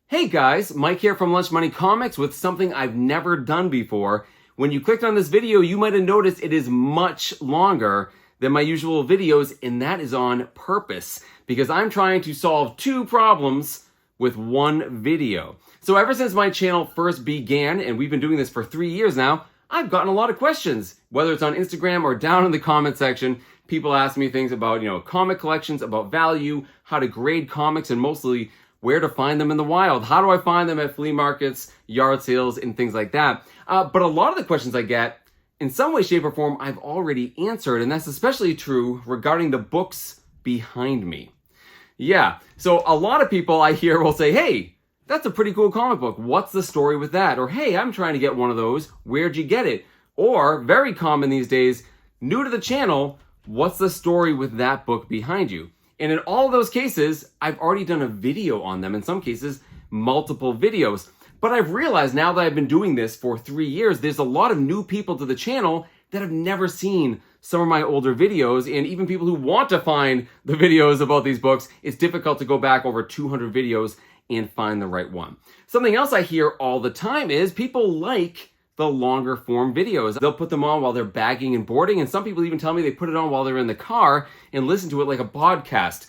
Hey guys, Mike here from Lunch Money Comics with something I've never done before. When you clicked on this video, you might have noticed it is much longer than my usual videos, and that is on purpose because I'm trying to solve two problems with one video. So ever since my channel first began, and we've been doing this for 3 years now, I've gotten a lot of questions, whether it's on Instagram or down in the comment section. People ask me things about, comic collections, about value, how to grade comics, and mostly where to find them in the wild. How do I find them at flea markets, yard sales, and things like that? But a lot of the questions I get, in some way, shape, or form, I've already answered, and that's especially true regarding the books behind me. Yeah, so a lot of people I hear will say, hey, that's a pretty cool comic book. What's the story with that? Or, hey, I'm trying to get one of those. Where'd you get it? Or, very common these days, new to the channel, what's the story with that book behind you? And in all of those cases, I've already done a video on them. In some cases, multiple videos. But I've realized now that I've been doing this for 3 years, there's a lot of new people to the channel that have never seen some of my older videos. And even people who want to find the videos about these books, it's difficult to go back over 200 videos and find the right one. Something else I hear all the time is people like the longer form videos. They'll put them on while they're bagging and boarding, and some people even tell me they put it on while they're in the car and listen to it like a podcast.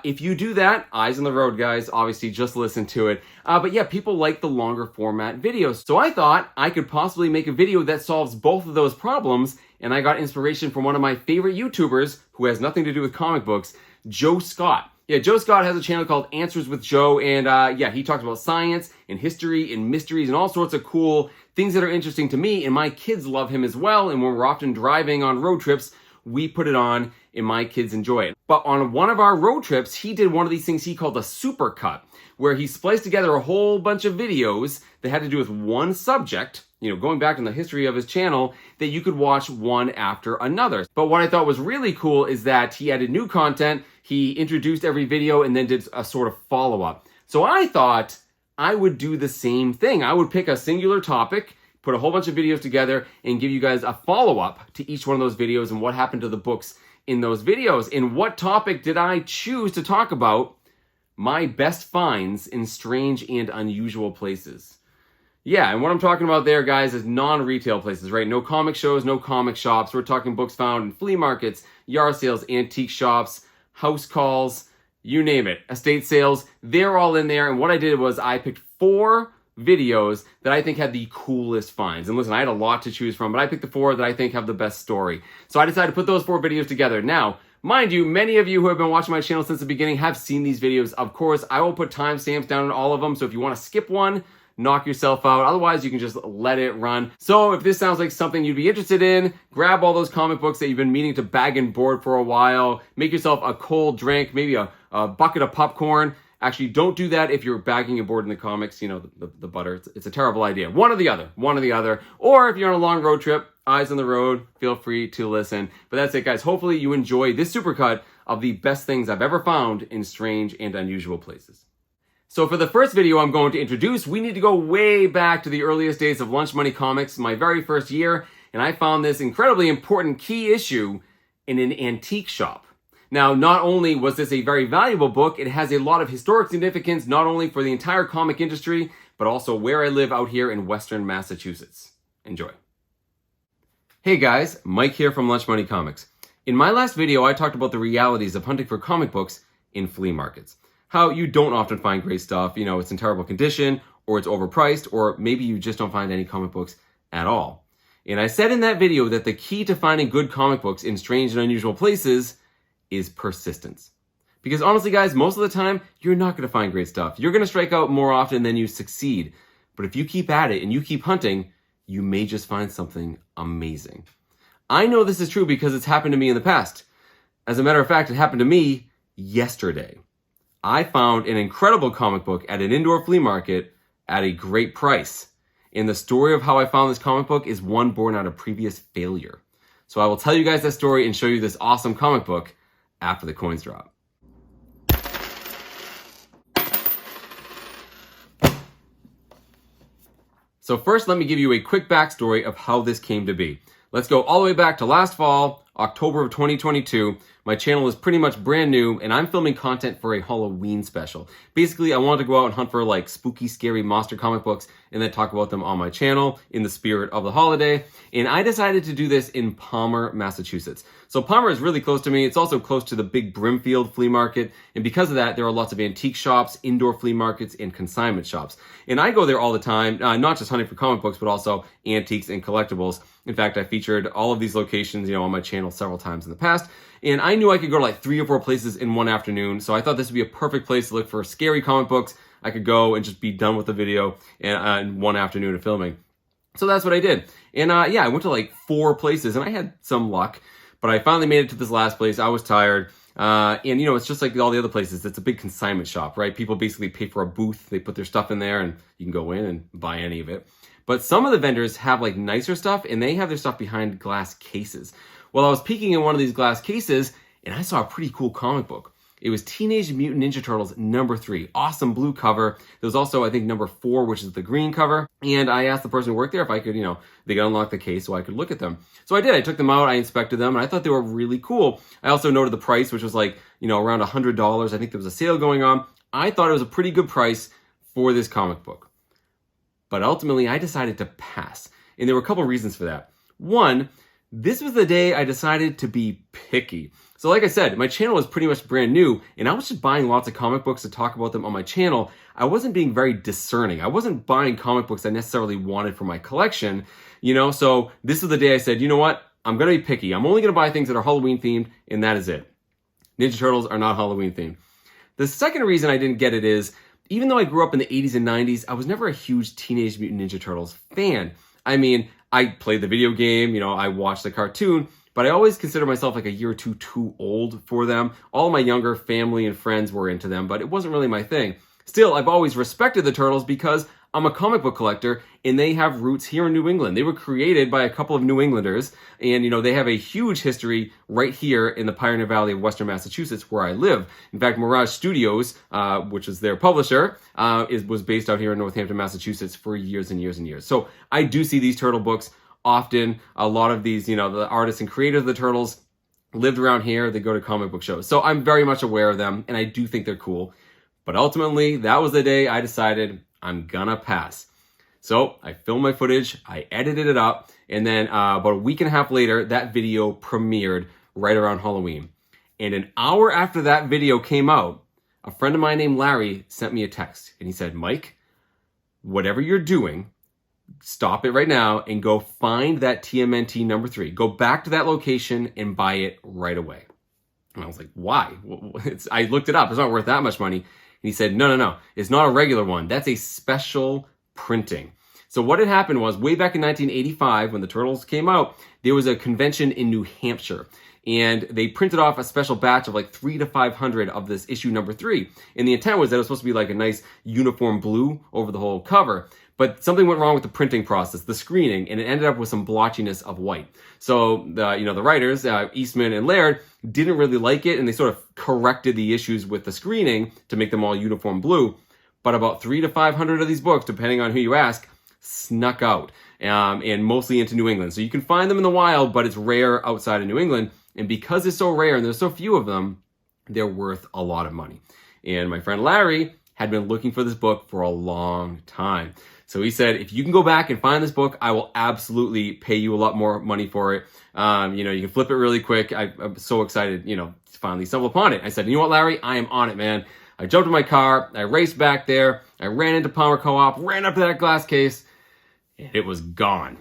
If you do that, eyes on the road, guys. Obviously, just listen to it. But yeah, people like the longer format videos. So I thought I could possibly make a video that solves both of those problems, and I got inspiration from one of my favorite YouTubers who has nothing to do with comic books, Joe Scott. Yeah, Joe Scott has a channel called Answers with Joe, and he talks about science and history and mysteries and all sorts of cool things that are interesting to me, and my kids love him as well, and when we're often driving on road trips, we put it on and my kids enjoy it. But on one of our road trips, he did one of these things he called a super cut, where he spliced together a whole bunch of videos that had to do with one subject, going back in the history of his channel, that you could watch one after another. But what I thought was really cool is that he added new content, he introduced every video, and then did a sort of follow-up. So I thought I would do the same thing. I would pick a singular topic, put a whole bunch of videos together, and give you guys a follow-up to each one of those videos and what happened to the books in those videos. And what topic did I choose to talk about? My best finds in strange and unusual places. Yeah, and what I'm talking about there, guys, is non-retail places, right? No comic shows, no comic shops. We're talking books found in flea markets, yard sales, antique shops, house calls, you name it, estate sales. They're all in there. And what I did was I picked 4 videos that I think had the coolest finds. And listen, I had a lot to choose from, but I picked the 4 that I think have the best story. So I decided to put those 4 videos together. Now, mind you, many of you who have been watching my channel since the beginning have seen these videos. Of course, I will put timestamps down on all of them. So if you want to skip one, knock yourself out. Otherwise, you can just let it run. So if this sounds like something you'd be interested in, grab all those comic books that you've been meaning to bag and board for a while. Make yourself a cold drink, maybe a bucket of popcorn. Actually, don't do that if you're bagging and boarding the comics, the butter. It's a terrible idea. One or the other. Or if you're on a long road trip, eyes on the road, feel free to listen. But that's it, guys. Hopefully you enjoy this supercut of the best things I've ever found in strange and unusual places. So for the first video I'm going to introduce, we need to go way back to the earliest days of Lunch Money Comics, my very first year, and I found this incredibly important key issue in an antique shop. Now, not only was this a very valuable book, it has a lot of historic significance, not only for the entire comic industry, but also where I live out here in Western Massachusetts. Enjoy. Hey guys, Mike here from Lunch Money Comics. In my last video, I talked about the realities of hunting for comic books in flea markets. How you don't often find great stuff, it's in terrible condition, or it's overpriced, or maybe you just don't find any comic books at all. And I said in that video that the key to finding good comic books in strange and unusual places is persistence. Because honestly, guys, most of the time, you're not going to find great stuff. You're going to strike out more often than you succeed. But if you keep at it and you keep hunting, you may just find something amazing. I know this is true because it's happened to me in the past. As a matter of fact, it happened to me yesterday. I found an incredible comic book at an indoor flea market at a great price. And the story of how I found this comic book is one born out of previous failure. So I will tell you guys that story and show you this awesome comic book after the coins drop. So first, let me give you a quick backstory of how this came to be. Let's go all the way back to last fall. October of 2022. My channel is pretty much brand new, and I'm filming content for a Halloween special. Basically, I wanted to go out and hunt for like spooky, scary monster comic books and then talk about them on my channel in the spirit of the holiday. And I decided to do this in Palmer, Massachusetts. So Palmer is really close to me. It's also close to the big Brimfield flea market. And because of that, there are lots of antique shops, indoor flea markets, and consignment shops. And I go there all the time, not just hunting for comic books, but also antiques and collectibles. In fact, I featured all of these locations, on my channel several times in the past. And I knew I could go to like 3 or 4 places in one afternoon. So I thought this would be a perfect place to look for scary comic books. I could go and just be done with the video in one afternoon of filming. So that's what I did. And I went to like 4 places and I had some luck, but I finally made it to this last place. I was tired. It's just like all the other places. It's a big consignment shop, right? People basically pay for a booth. They put their stuff in there and you can go in and buy any of it. But some of the vendors have like nicer stuff and they have their stuff behind glass cases. Well, I was peeking in one of these glass cases and I saw a pretty cool comic book. It was Teenage Mutant Ninja Turtles number 3. Awesome blue cover. There was also, I think, number 4, which is the green cover. And I asked the person who worked there if I could, they could unlock the case so I could look at them. So I did. I took them out. I inspected them. And I thought they were really cool. I also noted the price, which was like, around $100. I think there was a sale going on. I thought it was a pretty good price for this comic book. But ultimately, I decided to pass. And there were a couple reasons for that. One, this was the day I decided to be picky. So like I said, my channel was pretty much brand new and I was just buying lots of comic books to talk about them on my channel. I wasn't being very discerning. I wasn't buying comic books I necessarily wanted for my collection, so this is the day I said, you know what? I'm going to be picky. I'm only going to buy things that are Halloween themed and that is it. Ninja Turtles are not Halloween themed. The second reason I didn't get it is, even though I grew up in the 80s and 90s, I was never a huge Teenage Mutant Ninja Turtles fan. I mean, I played the video game, I watched the cartoon, but I always consider myself like a year or two too old for them. All of my younger family and friends were into them, but it wasn't really my thing. Still, I've always respected the Turtles because I'm a comic book collector and they have roots here in New England. They were created by a couple of New Englanders and, they have a huge history right here in the Pioneer Valley of Western Massachusetts where I live. In fact, Mirage Studios, which is their publisher, was based out here in Northampton, Massachusetts for years and years and years. So I do see these turtle books often. A lot of these, the artists and creators of the Turtles lived around here. They go to comic book shows. So I'm very much aware of them and I do think they're cool. But ultimately, that was the day I decided I'm gonna pass. So I filmed my footage, I edited it up, and then about a week and a half later, that video premiered right around Halloween. And an hour after that video came out, a friend of mine named Larry sent me a text and he said, Mike, whatever you're doing, stop it right now and go find that TMNT number 3. Go back to that location and buy it right away. And I was like, why? I looked it up. It's not worth that much money. And he said, no. It's not a regular one. That's a special printing. So what had happened was way back in 1985 when the Turtles came out, there was a convention in New Hampshire. And they printed off a special batch of like 300 to 500 of this issue number 3. And the intent was that it was supposed to be like a nice uniform blue over the whole cover. But something went wrong with the printing process, the screening, and it ended up with some blotchiness of white. So the writers, Eastman and Laird, didn't really like it, and they sort of corrected the issues with the screening to make them all uniform blue. But about 300 to 500 of these books, depending on who you ask, snuck out, and mostly into New England. So you can find them in the wild, but it's rare outside of New England. And because it's so rare and there's so few of them, they're worth a lot of money. And my friend Larry had been looking for this book for a long time. So he said, if you can go back and find this book, I will absolutely pay you a lot more money for it. You can flip it really quick. I'm so excited, to finally stumble upon it. I said, you know what, Larry? I am on it, man. I jumped in my car. I raced back there. I ran into Palmer Co-op, ran up to that glass case, and it was gone.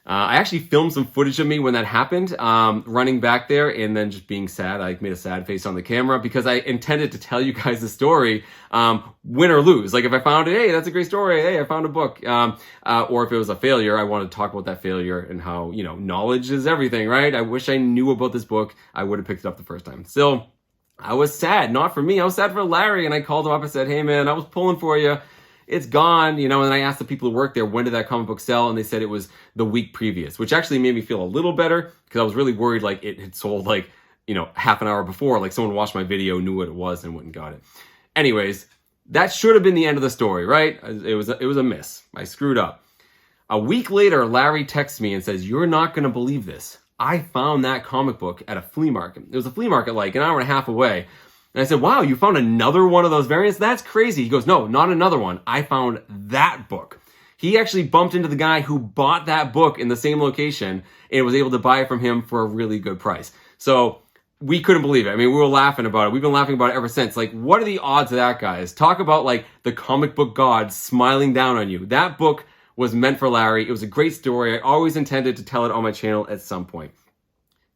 I actually filmed some footage of me when that happened, running back there and then just being sad. I made a sad face on the camera because I intended to tell you guys the story, win or lose. Like if I found it, hey, that's a great story. Hey, I found a book. Or if it was a failure, I wanted to talk about that failure and how, knowledge is everything, right? I wish I knew about this book. I would have picked it up the first time. Still, I was sad, not for me. I was sad for Larry, and I called him up and said, hey man, I was pulling for you. It's gone, and then I asked the people who work there, when did that comic book sell? And they said it was the week previous, which actually made me feel a little better because I was really worried like it had sold like, half an hour before, like someone watched my video, knew what it was and went and got it. Anyways, that should have been the end of the story, right? It was a miss. I screwed up. A week later, Larry texts me and says, you're not going to believe this. I found that comic book at a flea market. It was a flea market like an hour and a half away. And I said, wow, you found another one of those variants? That's crazy. He goes, no, not another one. I found that book. He actually bumped into the guy who bought that book in the same location and was able to buy it from him for a really good price. So we couldn't believe it. I mean, we were laughing about it. We've been laughing about it ever since. Like, what are the odds of that, guys? Talk about like the comic book god smiling down on you. That book was meant for Larry. It was a great story. I always intended to tell it on my channel at some point.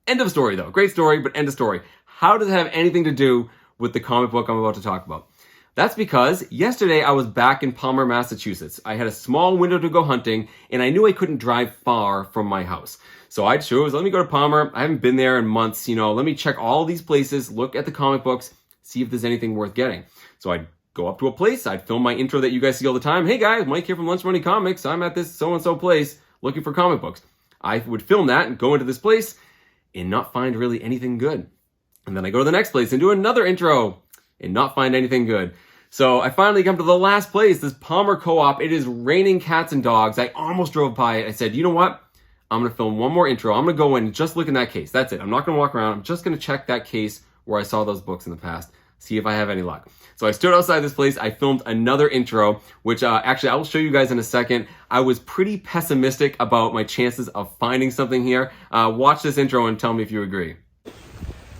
End of story though. Great story, but end of story. How does it have anything to do with the comic book I'm about to talk about? That's because yesterday I was back in Palmer, Massachusetts. I had a small window to go hunting and I knew I couldn't drive far from my house. So I chose, let me go to Palmer. I haven't been there in months. Let me check all these places, look at the comic books, see if there's anything worth getting. So I'd go up to a place, I'd film my intro that you guys see all the time. Hey guys, Mike here from Lunch Money Comics. I'm at this so-and-so place looking for comic books. I would film that and go into this place and not find really anything good. And then I go to the next place and do another intro and not find anything good. So I finally come to the last place, this Palmer Co-op. It is raining cats and dogs. I almost drove by it. I said, you know what? I'm going to film one more intro. I'm going to go in and just look in that case. That's it. I'm not going to walk around. I'm just going to check that case where I saw those books in the past, see if I have any luck. So I stood outside this place. I filmed another intro, which actually I will show you guys in a second. I was pretty pessimistic about my chances of finding something here. Watch this intro and tell me if you agree.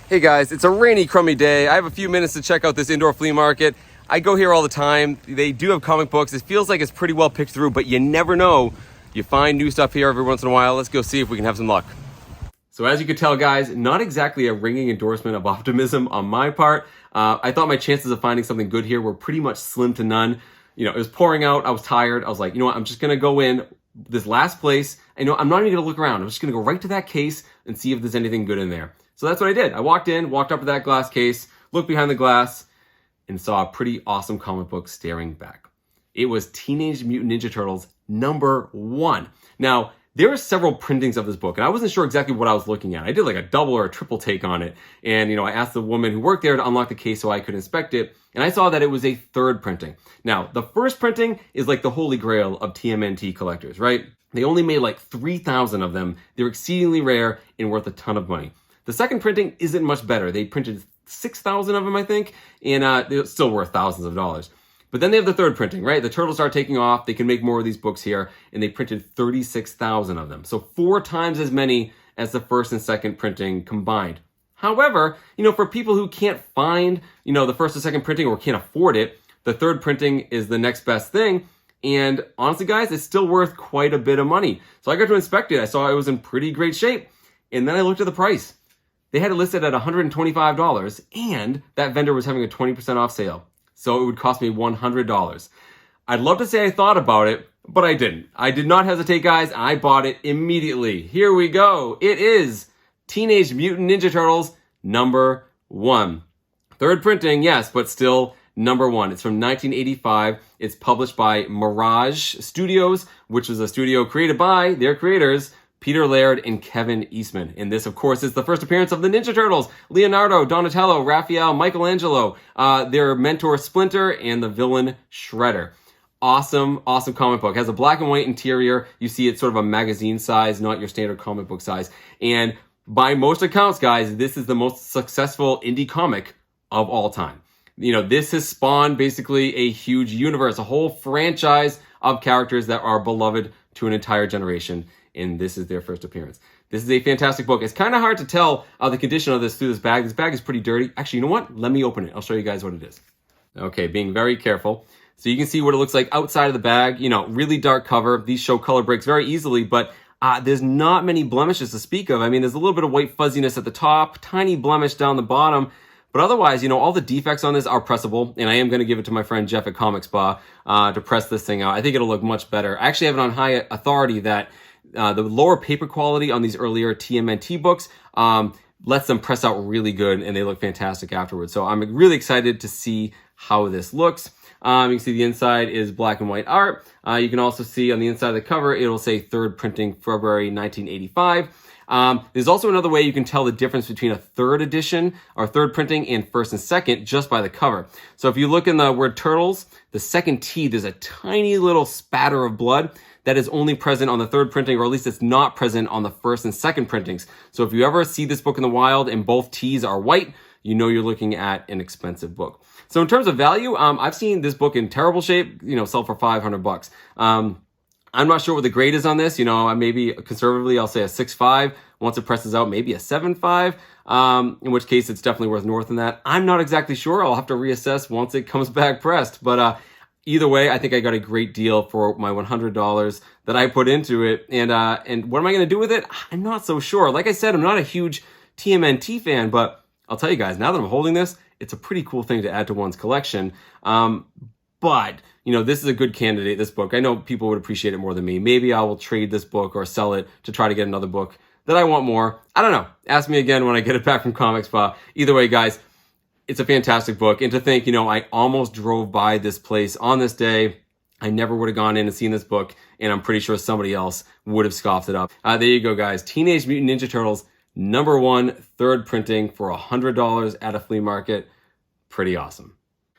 Hey guys, it's a rainy, crummy day. I have a few minutes to check out this indoor flea market. I go here all the time. They do have comic books. It feels like it's pretty well picked through, but you never know. You find new stuff here every once in a while. Let's go see if we can have some luck. So as you could tell, guys, not exactly a ringing endorsement of optimism on my part. I thought my chances of finding something good here were pretty much slim to none. It was pouring out. I was tired. I was like, you know what? I'm just going to go in this last place. I'm not even going to look around. I'm just going to go right to that case and see if there's anything good in there. So that's what I did. I walked up to that glass case, looked behind the glass, and saw a pretty awesome comic book staring back. It was Teenage Mutant Ninja Turtles #1. Now, there were several printings of this book, and I wasn't sure exactly what I was looking at. I did like a double or a triple take on it, and I asked the woman who worked there to unlock the case so I could inspect it, and I saw that it was a third printing. Now, the first printing is like the holy grail of TMNT collectors, right? They only made like 3,000 of them. They're exceedingly rare and worth a ton of money. The second printing isn't much better. They printed 6,000 of them, I think, and they're still worth thousands of dollars. But then they have the third printing, right? The Turtles start taking off. They can make more of these books here, and they printed 36,000 of them. So 4 times as many as the first and second printing combined. However, for people who can't find, the first and second printing or can't afford it, the third printing is the next best thing. And honestly, guys, it's still worth quite a bit of money. So I got to inspect it. I saw it was in pretty great shape. And then I looked at the price. They had it listed at $125, and that vendor was having a 20% off sale. So it would cost me $100. I'd love to say I thought about it, but I didn't. I did not hesitate, guys. I bought it immediately. Here we go. It is Teenage Mutant Ninja Turtles #1. Third printing, yes, but still #1. It's from 1985. It's published by Mirage Studios, which is a studio created by their creators, Peter Laird and Kevin Eastman. And this, of course, is the first appearance of the Ninja Turtles. Leonardo, Donatello, Raphael, Michelangelo, their mentor Splinter, and the villain Shredder. Awesome, awesome comic book. It has a black and white interior. You see it's sort of a magazine size, not your standard comic book size. And by most accounts, guys, this is the most successful indie comic of all time. This has spawned basically a huge universe, a whole franchise of characters that are beloved to an entire generation. And this is their first appearance. This is a fantastic book. It's kind of hard to tell the condition of this through this bag. This bag is pretty dirty. Actually, you know what? Let me open it. I'll show you guys what it is. Okay, being very careful. So you can see what it looks like outside of the bag. Really dark cover. These show color breaks very easily, but there's not many blemishes to speak of. I mean, there's a little bit of white fuzziness at the top, tiny blemish down the bottom. But otherwise, all the defects on this are pressable, and I am going to give it to my friend Jeff at Comic Spa to press this thing out. I think it'll look much better. I actually have it on high authority that the lower paper quality on these earlier TMNT books lets them press out really good, and they look fantastic afterwards. So I'm really excited to see how this looks. You can see the inside is black and white art. You can also see on the inside of the cover, it'll say third printing February 1985. There's also another way you can tell the difference between a third edition or third printing and first and second just by the cover. So if you look in the word turtles, the second T, there's a tiny little spatter of blood that is only present on the third printing, or at least it's not present on the first and second printings. So if you ever see this book in the wild and both T's are white, you know you're looking at an expensive book. So in terms of value, I've seen this book in terrible shape, sell for $500. I'm not sure what the grade is on this. Maybe conservatively, I'll say a 6.5. Once it presses out, maybe a 7.5, in which case it's definitely worth more than that. I'm not exactly sure. I'll have to reassess once it comes back pressed. But either way, I think I got a great deal for my $100 that I put into it. And what am I going to do with it? I'm not so sure. Like I said, I'm not a huge TMNT fan, but I'll tell you guys, now that I'm holding this, it's a pretty cool thing to add to one's collection. But, this is a good candidate, this book. I know people would appreciate it more than me. Maybe I will trade this book or sell it to try to get another book that I want more. I don't know. Ask me again when I get it back from Comic Spa. Either way, guys, it's a fantastic book. And to think, I almost drove by this place on this day. I never would have gone in and seen this book, and I'm pretty sure somebody else would have scoffed it up. There you go, guys. Teenage Mutant Ninja Turtles, #1, third printing for $100 at a flea market. Pretty awesome.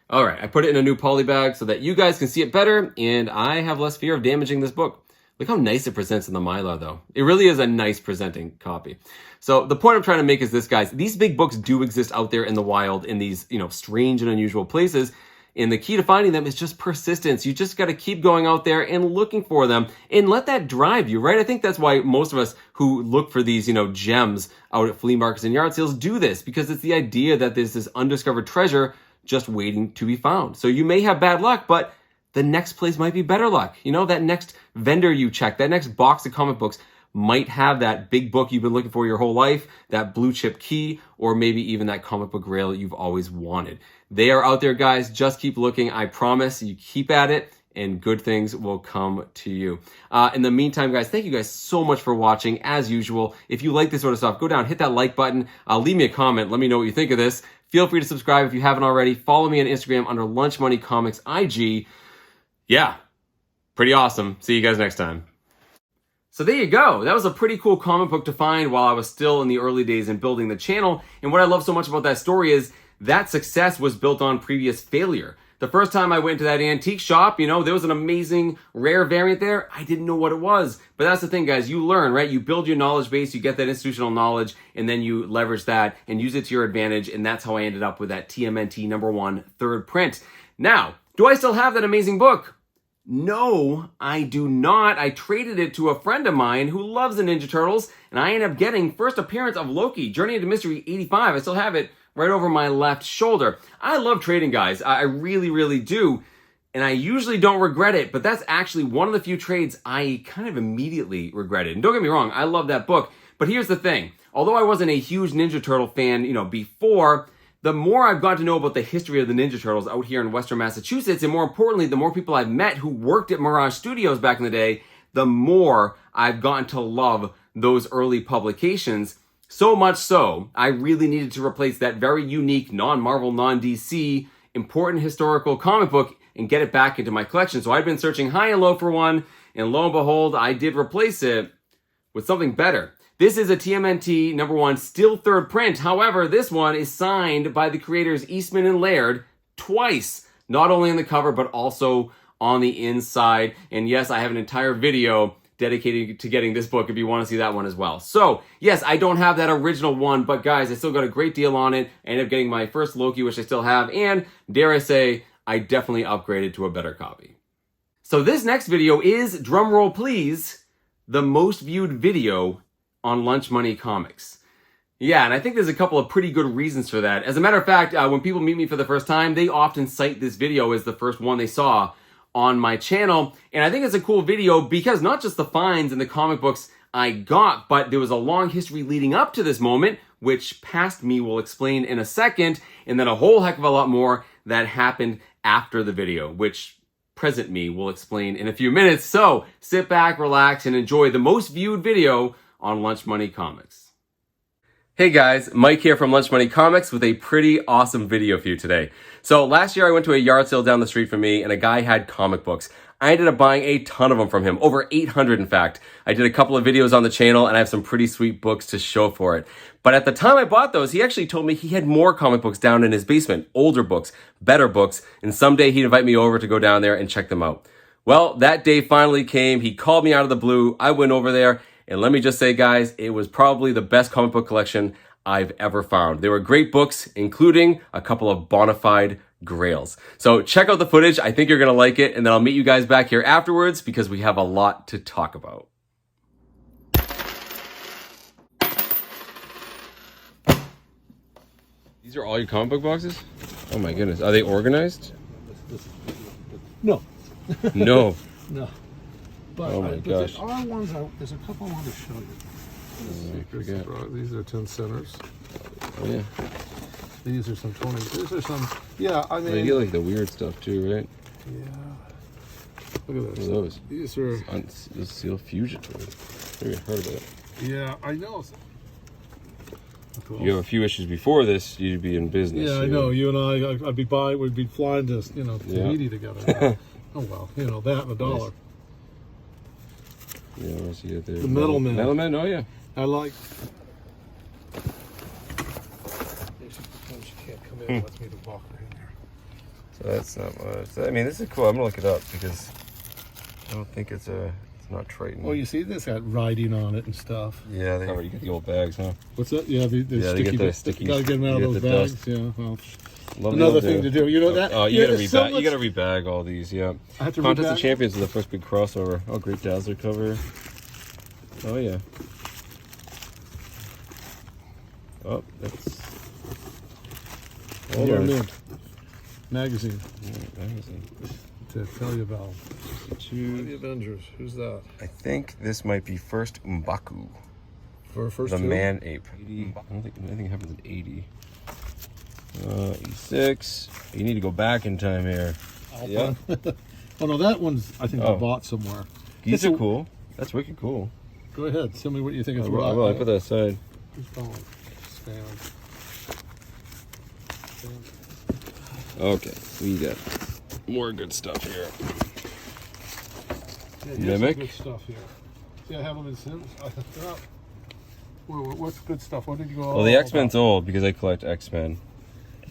All right, I put it in a new poly bag so that you guys can see it better, and I have less fear of damaging this book. Look how nice it presents in the Mylar, though. It really is a nice presenting copy. So the point I'm trying to make is this, guys. These big books do exist out there in the wild in these, strange and unusual places. And the key to finding them is just persistence. You just got to keep going out there and looking for them and let that drive you, right? I think that's why most of us who look for these, gems out at flea markets and yard sales do this, because it's the idea that there's this undiscovered treasure just waiting to be found. So you may have bad luck, but the next place might be better luck. That next vendor you check, that next box of comic books might have that big book you've been looking for your whole life, that blue chip key, or maybe even that comic book grail you've always wanted. They are out there, guys. Just keep looking. I promise you keep at it and good things will come to you. In the meantime, guys, thank you guys so much for watching. As usual, if you like this sort of stuff, go down, hit that like button. Leave me a comment. Let me know what you think of this. Feel free to subscribe if you haven't already. Follow me on Instagram under Lunch Money Comics IG. Yeah, pretty awesome. See you guys next time. So there you go. That was a pretty cool comic book to find while I was still in the early days in building the channel. And what I love so much about that story is that success was built on previous failure. The first time I went to that antique shop, there was an amazing rare variant there. I didn't know what it was. But that's the thing, guys. You learn, right? You build your knowledge base, you get that institutional knowledge, and then you leverage that and use it to your advantage. And that's how I ended up with that TMNT #1 third print. Now, do I still have that amazing book? No, I do not. I traded it to a friend of mine who loves the Ninja Turtles, and I ended up getting first appearance of Loki, Journey into Mystery 85. I still have it right over my left shoulder. I love trading, guys. I really, really do. And I usually don't regret it, but that's actually one of the few trades I kind of immediately regretted. And don't get me wrong, I love that book. But here's the thing. Although I wasn't a huge Ninja Turtle fan, before, the more I've got to know about the history of the Ninja Turtles out here in Western Massachusetts, and more importantly, the more people I've met who worked at Mirage Studios back in the day, the more I've gotten to love those early publications. So much so, I really needed to replace that very unique, non-Marvel, non-DC, important historical comic book and get it back into my collection. So I'd been searching high and low for one, and lo and behold, I did replace it with something better. This is a TMNT #1, still third print. However, this one is signed by the creators Eastman and Laird twice, not only on the cover, but also on the inside. And yes, I have an entire video dedicated to getting this book if you want to see that one as well. So yes, I don't have that original one, but guys, I still got a great deal on it. I ended up getting my first Loki, which I still have, and dare I say, I definitely upgraded to a better copy. So this next video is, drumroll please, the most viewed video on Lunch Money Comics. Yeah, and I think there's a couple of pretty good reasons for that. As a matter of fact, when people meet me for the first time, they often cite this video as the first one they saw on my channel. And I think it's a cool video because not just the finds and the comic books I got, but there was a long history leading up to this moment, which past me will explain in a second, and then a whole heck of a lot more that happened after the video, which present me will explain in a few minutes. So sit back, relax, and enjoy the most viewed video on Lunch Money Comics. Hey guys, Mike here from Lunch Money Comics with a pretty awesome video for you today. So last year I went to a yard sale down the street from me and a guy had comic books. I ended up buying a ton of them from him, over 800 in fact. I did a couple of videos on the channel and I have some pretty sweet books to show for it. But at the time I bought those, he actually told me he had more comic books down in his basement, older books, better books, and someday he'd invite me over to go down there and check them out. Well, that day finally came. He called me out of the blue. I went over there, and let me just say, guys, it was probably the best comic book collection I've ever found. They were great books, including a couple of bona fide grails. So check out the footage. I think you're going to like it, and then I'll meet you guys back here afterwards because we have a lot to talk about. These are all your comic book boxes? Oh my goodness. Are they organized? No. No. No. But, oh my gosh. There are ones there's a couple I want to show you. These are 10 centers. Oh yeah. These are some 20s. These are some, yeah, I mean. You get like the weird stuff too, right? Yeah. Look at those. What are those? These are. The Seal Fusion. Never heard of it. Yeah, I know. You have a few issues before this, you'd be in business. Yeah, I know. You and we'd be flying to, Tahiti together. Oh well, that and $1. Yeah, what else you get there? The Metal Man. Metal Man, oh yeah. I like. Sometimes you can't come in with me to walk right in there. So that's not much. I mean, this is cool. I'm gonna look it up because I don't think it's not Triton. Oh, you see this got writing on it and stuff. Yeah, you get the old bags, huh? What's that? Yeah, the they get the sticky. Gotta get them out of those bags. Dust. Yeah. Well, love another thing to do. You know that? Oh, you gotta rebag. You gotta rebag all these. Yeah. I have to Contest rebag of Champions is the first big crossover. Oh, great Dazzler cover. Oh yeah. Oh, that's. Here, Mint magazine. Yeah, magazine. To tell you about the Avengers. Who's that? I think this might be first M'Baku. For first the two? Man Ape. 80. I don't think anything happens in 80. 86. You need to go back in time here. Yeah. Oh no, that one's I think I bought somewhere. These are cool. That's wicked cool. Go ahead. Tell me what you think of the I put that aside. Okay, we got more good stuff here. Yeah, Mimic. Good stuff here. See, I have them in Sims. What's good stuff? What did you go? Well, the X-Men's old because I collect X-Men.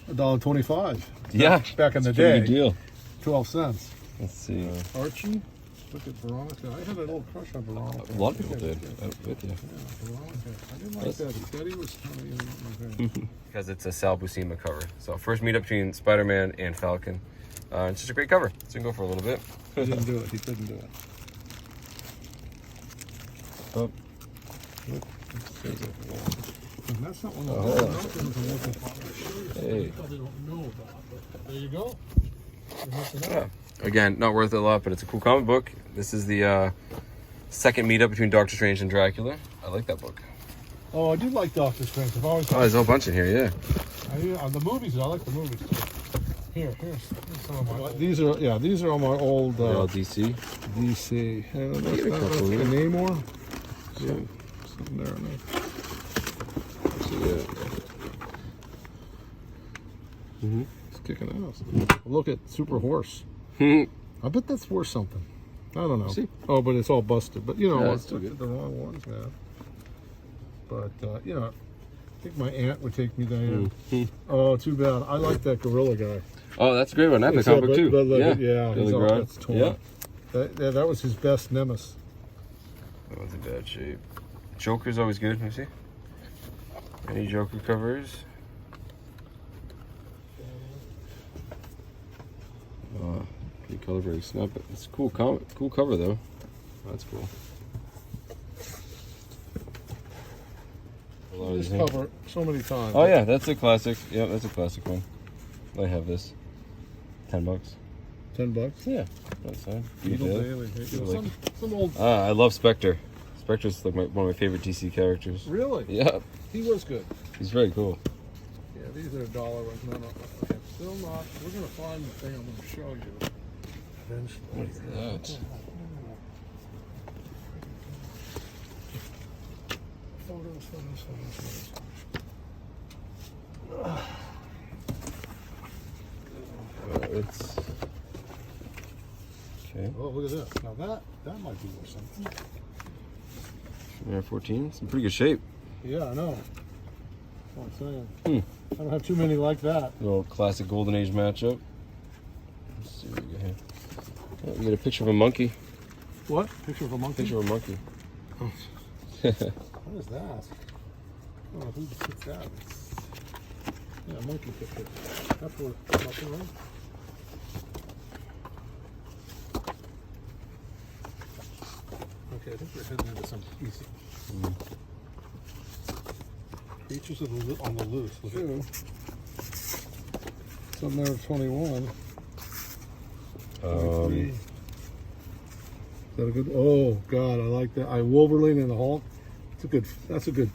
$1.25. Yeah, back in the day. Good deal. 12 cents. Let's see. Archie. Look at Veronica. I had a little crush on Veronica. A lot of people did. With you. Yeah, Veronica. I didn't like Daddy. Daddy was kind of because it's a Sal Buscema cover. So first meetup between Spider-Man and Falcon. It's just a great cover. So we can go for a little bit. He didn't do it. He couldn't do it. Oh. And that's not one of the mountains I'm looking for. Hey. You probably don't know about, but there you go. Yeah. Again, not worth it a lot, but it's a cool comic book. This is the second meetup between Doctor Strange and Dracula. I like that book. Oh, I do like Doctor Strange. I've always. Oh, there's a whole bunch in here, yeah. The movies, I like the movies too. Here's some of my. These are all my old. All DC. DC. And that's Namor. Yeah, something there. It's kicking ass. Look at Super Horse. I bet that's worth something. I don't know. See? Oh, but it's all busted. But it's still good. The wrong ones, man. But I think my aunt would take me there. Oh, too bad. I like that gorilla guy. Oh, that's a great one. I have the comic book too. Yeah, he's all that's torn. Yeah. That was his best nemesis. That was in bad shape. Joker's always good. Let me see. Any Joker covers? Pretty color break snap. It's a cool cover though. That's cool. This cover so many times. Oh yeah, that's a classic. Yeah, that's a classic one. I have this. $10. $10? Yeah. That's fine. Some old. I love Spectre. Spectre's like one of my favorite DC characters. Really? Yeah. He was good. He's very cool. Yeah, these are $1 ones. No, okay. Still not. We're gonna find the thing I'm gonna show you. Eventually. What is that? Photos. It's okay. Oh, look at this. Now that might be worth something. Yeah, 14. It's in pretty good shape. Yeah, I know. That's what I'm saying. I don't have too many like that. Little classic Golden Age matchup. Let's see what we got here. Oh, we get a picture of a monkey. What? Picture of a monkey? Picture of a monkey. Oh. What is that? I don't know who took that. Yeah, a monkey picture. That's worth nothing, right? Okay, I think we're heading into some easy. Creatures on the loose. Look at some there of 21. 23. Is that a good? Oh God, I like that. Wolverine and the Hulk. That's a good.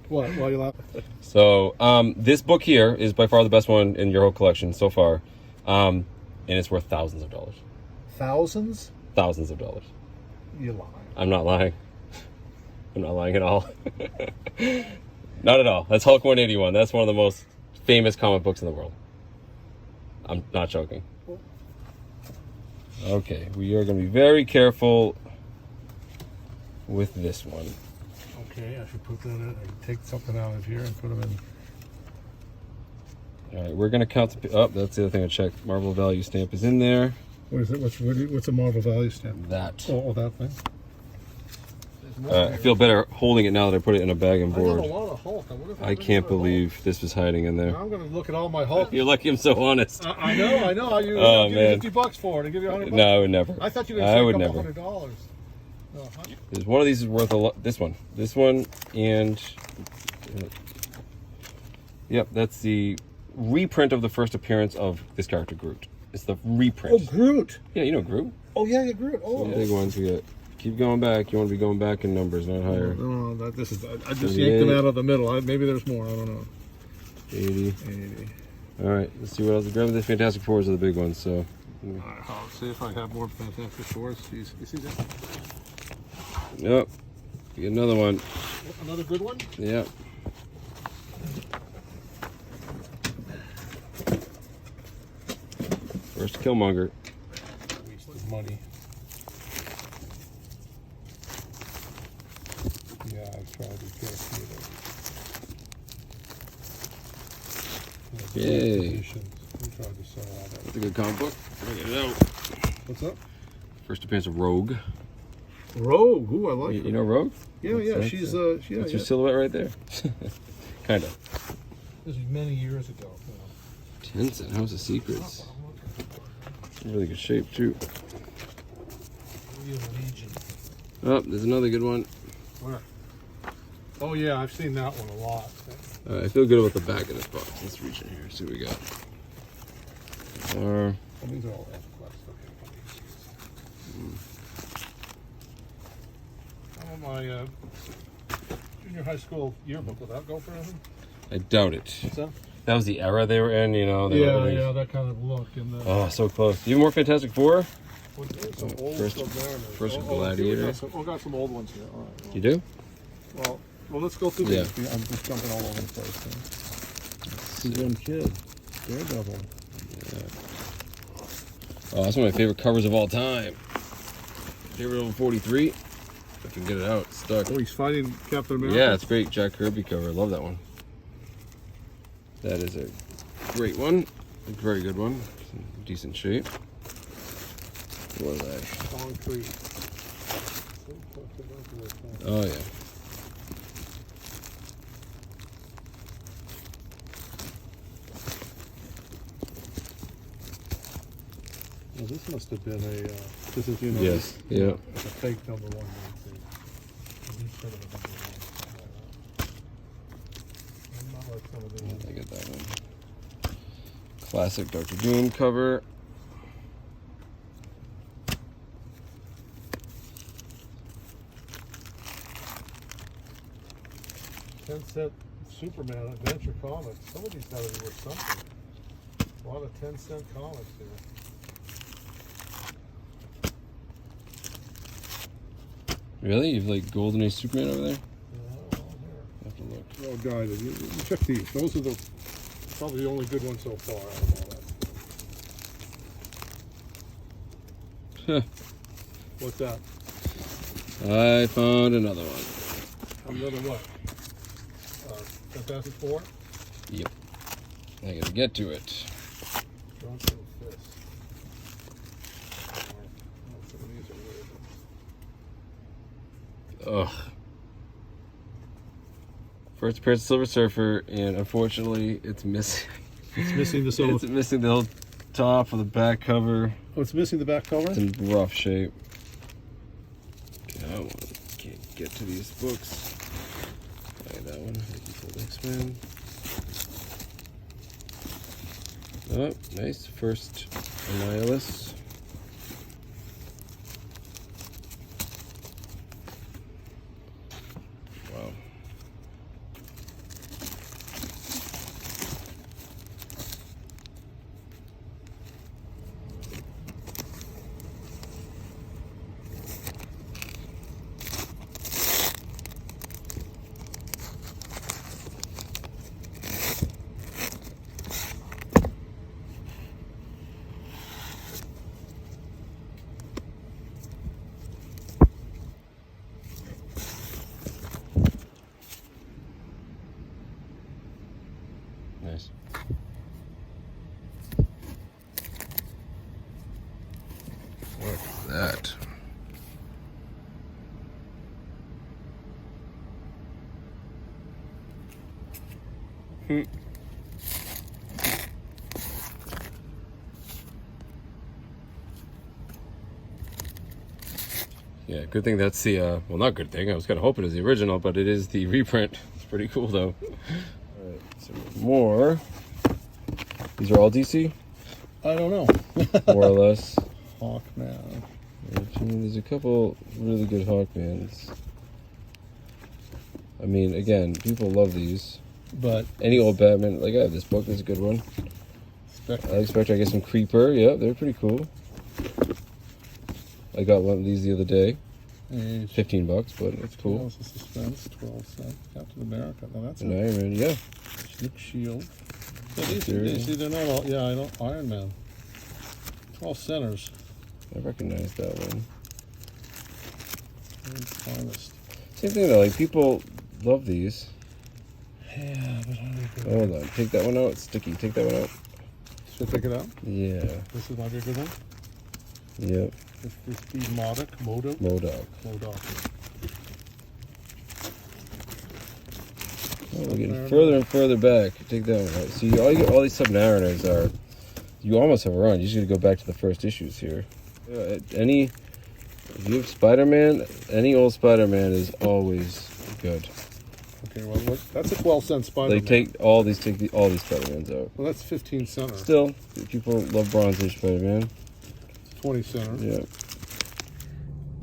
What? Why are you laughing? So this book here is by far the best one in your whole collection so far, and it's worth thousands of dollars. Thousands? Thousands of dollars. You're lying. I'm not lying. I'm not lying at all. Not at all. That's Hulk 181. That's one of the most famous comic books in the world. I'm not joking. Okay, we are going to be very careful with this one. Okay, I should put that in. I can take something out of here and put them in. All right, we're going to count the... Oh, that's the other thing I checked. Marvel value stamp is in there. What is it? What's a Marvel value stamp? That. Oh, that thing. I feel better holding it now that I put it in a bag and I got board. a lot of Hulk. I can't believe this was hiding in there. I'm going to look at all my Hulk. You're lucky I'm so honest. I know. I'll give you $50 for it. I'll give you $100. No, I would never. I thought you were going to say a couple never. $100. No, There's one of these is worth a lot. This one, and yep, that's the reprint of the first appearance of this character Groot. It's the reprint. Oh, Groot. Yeah, you know Groot. Oh yeah, Groot. Oh, the big ones we get. Keep going back. You want to be going back in numbers, not higher. No, I just yanked them out of the middle. Maybe there's more. I don't know. 80. All right, let's see what else. Grab the Fantastic Fours are the big ones. So. I'll see if I have more Fantastic Fours. You see that? Yep. Get another one. Another good one? Yep. First Killmonger. Wasted money. Yeah, I've tried to get a few of those. Yay. We tried to sell all that. That's a good comic book. Bring it out. What's up? First appearance of Rogue. Rogue. Ooh, I like her. You know Rogue? Yeah. She's that's your silhouette right there. Kind of. This is many years ago. Tencent House of Secrets. In really good shape too. Legion. Oh, there's another good one. Where? Oh yeah, I've seen that one a lot. I feel good about the back of this box. Let's reach in here, see what we got. These are all F-Quest. Okay. My junior high school yearbook, will that go for anything? I doubt it. What's that? That was the era they were in, you know. Yeah, that kind of look. Oh, so close. Do you have more Fantastic Four? Some old stuff there. First Gladiator. We've got some old ones here. All right. You do? Well, let's go through Yeah. these. I'm just jumping all over the place. See them kid. Daredevil. Yeah. Oh, that's one of my favorite covers of all time. Daredevil 43. If I can get it out. It's stuck. Oh, he's fighting Captain America? Yeah, it's great. Jack Kirby cover. I love that one. That is a great one. A very good one. It's in decent shape. What are they? Concrete. Oh, yeah. Well, this must have been a, this is, you know, Yes, yeah. it's a fake number one. Not like some of these. I get that one. Classic Doctor Doom cover. $10 Superman Adventure Comics. Some of these gotta be worth something. A lot of 10-cent comics here. Really? You've like Golden Age Superman over there? Yeah, all here. I have to look. Oh, guys, you check these. Those are the probably the only good ones so far out of all that. What's that? I found another one. Another what? Fantastic Four? Yep. I gotta get to it. Johnson Fist. Oh, some of these are weird. Ugh. First appearance of Silver Surfer, and unfortunately, it's missing. It's missing this little. It's missing the whole top of the back cover. Oh, it's missing the back cover? It's in rough shape. Come on. Can't get to these books. Like that one. X-Men. Oh, nice. First Annihilus. Wow. Nice. What's that? Yeah, good thing that's the, well, not good thing. I was kind of hoping it was the original, but it is the reprint. It's pretty cool, though. All right, so more. These are all DC? I don't know. More or less. Hawkman. There's a couple really good Hawkmans. I mean, again, people love these. But Any old Batman, like I have this book, is a good one. I expect I get some Creeper. Yeah, they're pretty cool. I got one of these the other day. $15, but it's cool. House of Suspense, 12 cents. Captain America. Now that's An Iron Man, yeah. Snoop Shield. Yeah, these, they're not all. Yeah, I don't. Iron Man. 12 centers. I recognize that one. Finest. Same thing though, like people love these. Yeah, but I don't know. Hold on, take that one out. It's sticky. Take that one out. Should I take it out? Yeah. This is might be a good one. Yep. This be Modoc. MODOK. Oh, we're getting further and further back. Take that one out. See, all these Submariners are. You almost have a run. You just got to go back to the first issues here. If you have Spider-Man, any old Spider-Man is always good. Okay, well, look, that's a 12-cent Spider-Man. They take all these Spider-Mans out. Well, that's 15 center. Still, people love Bronze Age Spider-Man. 20 center. Yeah.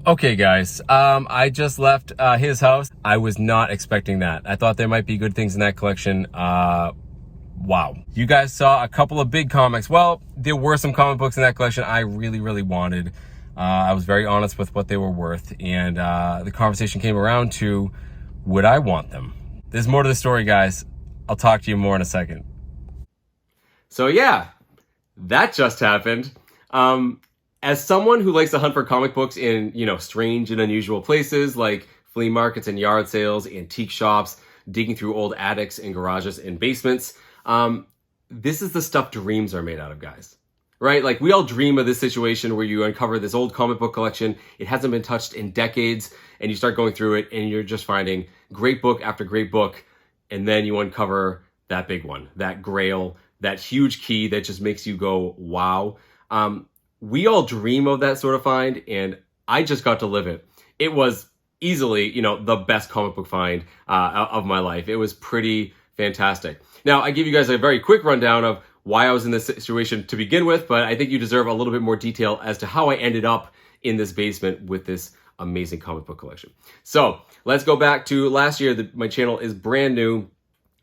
Okay, guys, I just left his house. I was not expecting that. I thought there might be good things in that collection. Wow. You guys saw a couple of big comics. Well, there were some comic books in that collection I really, really wanted. I was very honest with what they were worth, and the conversation came around to, would I want them? There's more to the story, guys. I'll talk to you more in a second. So yeah, that just happened. As someone who likes to hunt for comic books in, strange and unusual places like flea markets and yard sales, antique shops, digging through old attics and garages and basements, this is the stuff dreams are made out of, guys. Right? Like, we all dream of this situation where you uncover this old comic book collection. It hasn't been touched in decades, and you start going through it, and you're just finding great book after great book, and then you uncover that big one, that grail, that huge key that just makes you go, wow. We all dream of that sort of find, and I just got to live it. It was easily, the best comic book find of my life. It was pretty fantastic. Now, I give you guys a very quick rundown of why I was in this situation to begin with, but I think you deserve a little bit more detail as to how I ended up in this basement with this amazing comic book collection. So let's go back to last year. My channel is brand new.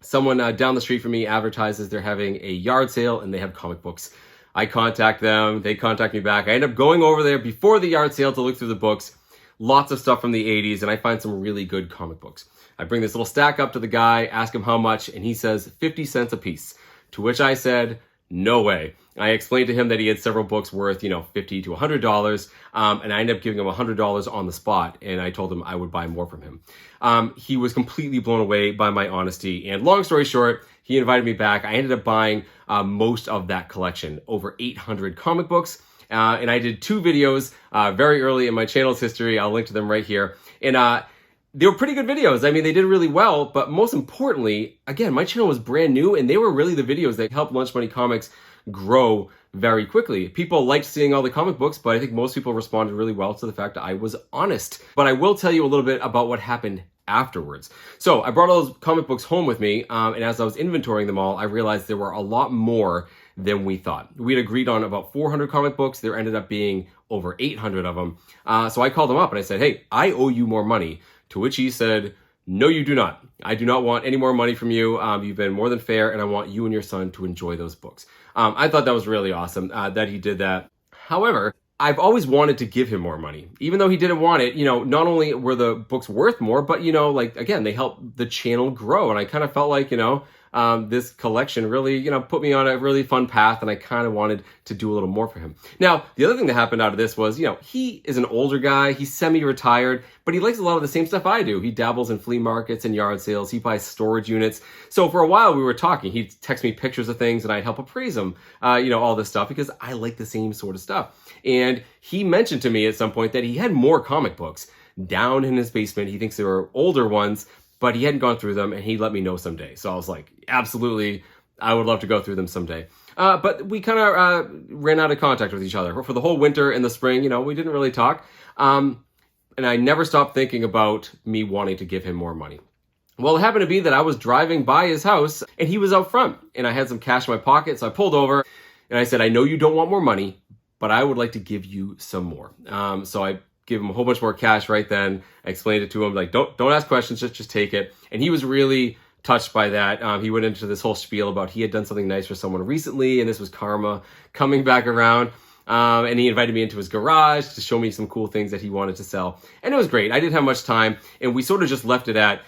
Someone down the street from me advertises they're having a yard sale and they have comic books. I contact them, they contact me back. I end up going over there before the yard sale to look through the books. Lots of stuff from the 80s, and I find some really good comic books. I bring this little stack up to the guy, ask him how much, and he says 50 cents a piece. To which I said, no way. I explained to him that he had several books worth, $50 to $100, and I ended up giving him $100 on the spot, and I told him I would buy more from him. He was completely blown away by my honesty, and long story short, he invited me back. I ended up buying most of that collection, over 800 comic books, and I did 2 videos very early in my channel's history. I'll link to them right here, and they were pretty good videos. I mean, they did really well, but most importantly, again, my channel was brand new, and they were really the videos that helped Lunch Money Comics grow very quickly. People liked seeing all the comic books, but I think most people responded really well to the fact that I was honest. But I will tell you a little bit about what happened afterwards. So I brought all those comic books home with me, and as I was inventorying them all, I realized there were a lot more than we thought. We had agreed on about 400 comic books. There ended up being over 800 of them. So I called him up and I said, hey, I owe you more money. To which he said, no, you do not. I do not want any more money from you. You've been more than fair, and I want you and your son to enjoy those books. I thought that was really awesome that he did that. However, I've always wanted to give him more money. Even though he didn't want it, not only were the books worth more, but, again, they helped the channel grow. And I kind of felt like, this collection really, put me on a really fun path, and I kind of wanted to do a little more for him. Now, the other thing that happened out of this was, he is an older guy, he's semi-retired, but he likes a lot of the same stuff I do. He dabbles in flea markets and yard sales, he buys storage units. So for a while we were talking, he'd text me pictures of things and I'd help appraise him, all this stuff, because I like the same sort of stuff. And he mentioned to me at some point that he had more comic books down in his basement. He thinks they were older ones, but he hadn't gone through them, and he'd let me know someday. So I was like, absolutely, I would love to go through them someday. But we kind of ran out of contact with each other. For the whole winter and the spring, we didn't really talk. And I never stopped thinking about me wanting to give him more money. Well, it happened to be that I was driving by his house, and he was out front, and I had some cash in my pocket, so I pulled over, and I said, I know you don't want more money, but I would like to give you some more. So I give him a whole bunch more cash right then. I explained it to him, like, don't ask questions, just take it. And he was really touched by that. He went into this whole spiel about he had done something nice for someone recently, and this was karma coming back around. And he invited me into his garage to show me some cool things that he wanted to sell. And it was great. I didn't have much time, and we sort of just left it at,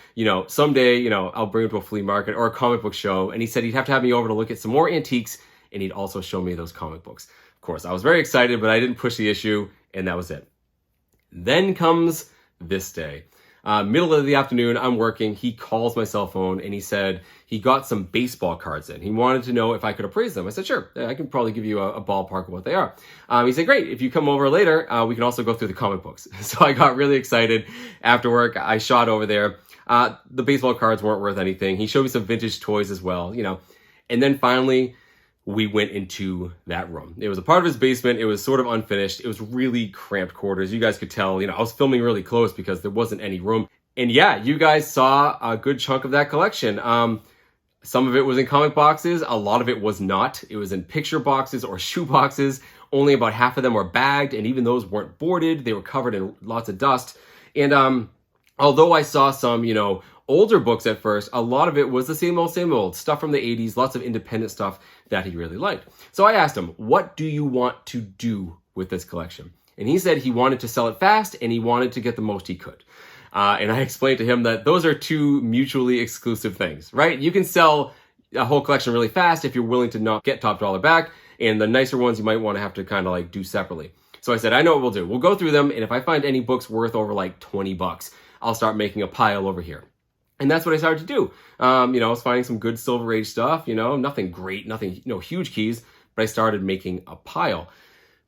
someday, I'll bring him to a flea market or a comic book show. And he said he'd have to have me over to look at some more antiques, and he'd also show me those comic books. Of course, I was very excited, but I didn't push the issue, and that was it. Then comes this day. Middle of the afternoon, I'm working. He calls my cell phone and he said he got some baseball cards in. He wanted to know if I could appraise them. I said, sure, I can probably give you a ballpark of what they are. He said, great, if you come over later, we can also go through the comic books. So I got really excited. After work, I shot over there. The baseball cards weren't worth anything. He showed me some vintage toys as well, And then finally, we went into that room. It was a part of his basement. It was sort of unfinished. It was really cramped quarters. You guys could tell, I was filming really close because there wasn't any room. And yeah, you guys saw a good chunk of that collection. Some of it was in comic boxes. A lot of it was not. It was in picture boxes or shoe boxes. Only about half of them were bagged, and even those weren't boarded. They were covered in lots of dust. And although I saw some, older books at first, a lot of it was the same old stuff from the 80s, lots of independent stuff that he really liked. So I asked him, what do you want to do with this collection? And he said he wanted to sell it fast, and he wanted to get the most he could. And I explained to him that those are two mutually exclusive things, right? You can sell a whole collection really fast if you're willing to not get top dollar back, and the nicer ones you might want to have to kind of like do separately. So I said, I know what we'll do. We'll go through them, and if I find any books worth over like $20, I'll start making a pile over here. And that's what I started to do. I was finding some good Silver Age stuff, nothing great, nothing, huge keys, but I started making a pile.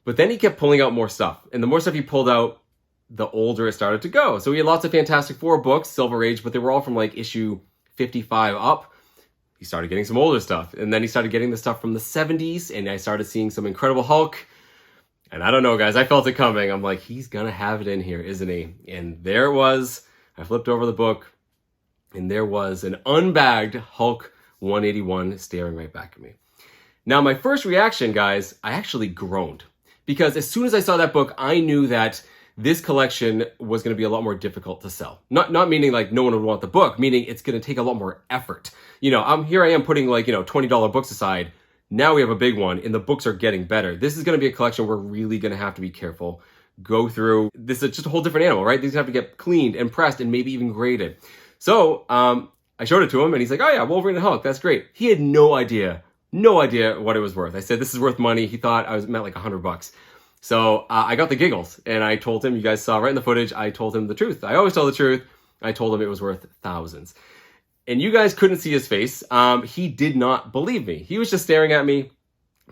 But then he kept pulling out more stuff. And the more stuff he pulled out, the older it started to go. So he had lots of Fantastic Four books, Silver Age, but they were all from like issue 55 up. He started getting some older stuff. And then he started getting the stuff from the 70s, and I started seeing some Incredible Hulk. And I don't know, guys, I felt it coming. I'm like, he's gonna have it in here, isn't he? And there it was. I flipped over the book, and there was an unbagged Hulk 181 staring right back at me. Now, my first reaction, guys, I actually groaned. Because as soon as I saw that book, I knew that this collection was going to be a lot more difficult to sell. Not meaning like no one would want the book, meaning it's going to take a lot more effort. Here I am putting like, $20 books aside. Now we have a big one, and the books are getting better. This is going to be a collection we're really going to have to be careful. Go through. This is just a whole different animal, right? These have to get cleaned and pressed and maybe even graded. So I showed it to him, and he's like, oh yeah, Wolverine and Hulk, that's great. He had no idea No idea what it was worth. I said, this is worth money. He thought I was meant like $100. So I got the giggles and I told him, you guys saw right in the footage, I told him the truth. I always tell the truth. I told him it was worth thousands. And you guys couldn't see his face. He did not believe me. He was just staring at me,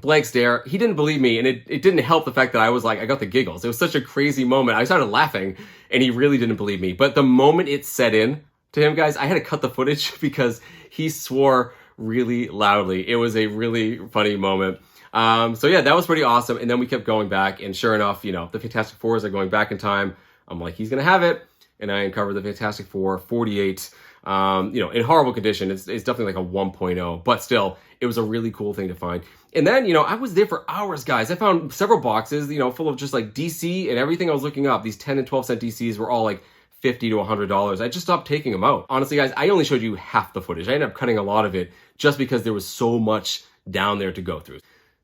blank stare. He didn't believe me, and it didn't help the fact that I was like, I got the giggles. It was such a crazy moment. I started laughing, and he really didn't believe me. But the moment it set in to him, guys, I had to cut the footage because he swore really loudly. It was a really funny moment. So yeah, that was pretty awesome. And then we kept going back, and sure enough, you know, the Fantastic Fours are going back in time. I'm like, he's gonna have it. And I uncovered the Fantastic Four 48, you know, in horrible condition. It's definitely like a 1.0, but still, it was a really cool thing to find. And then, you know, I was there for hours, guys. I found several boxes, you know, full of just like DC and everything I was looking up. These 10 and 12 cent DCs were all like $50 to $100. I just stopped taking them out. Honestly, guys, I only showed you half the footage. I ended up cutting a lot of it just because there was so much down there to go through.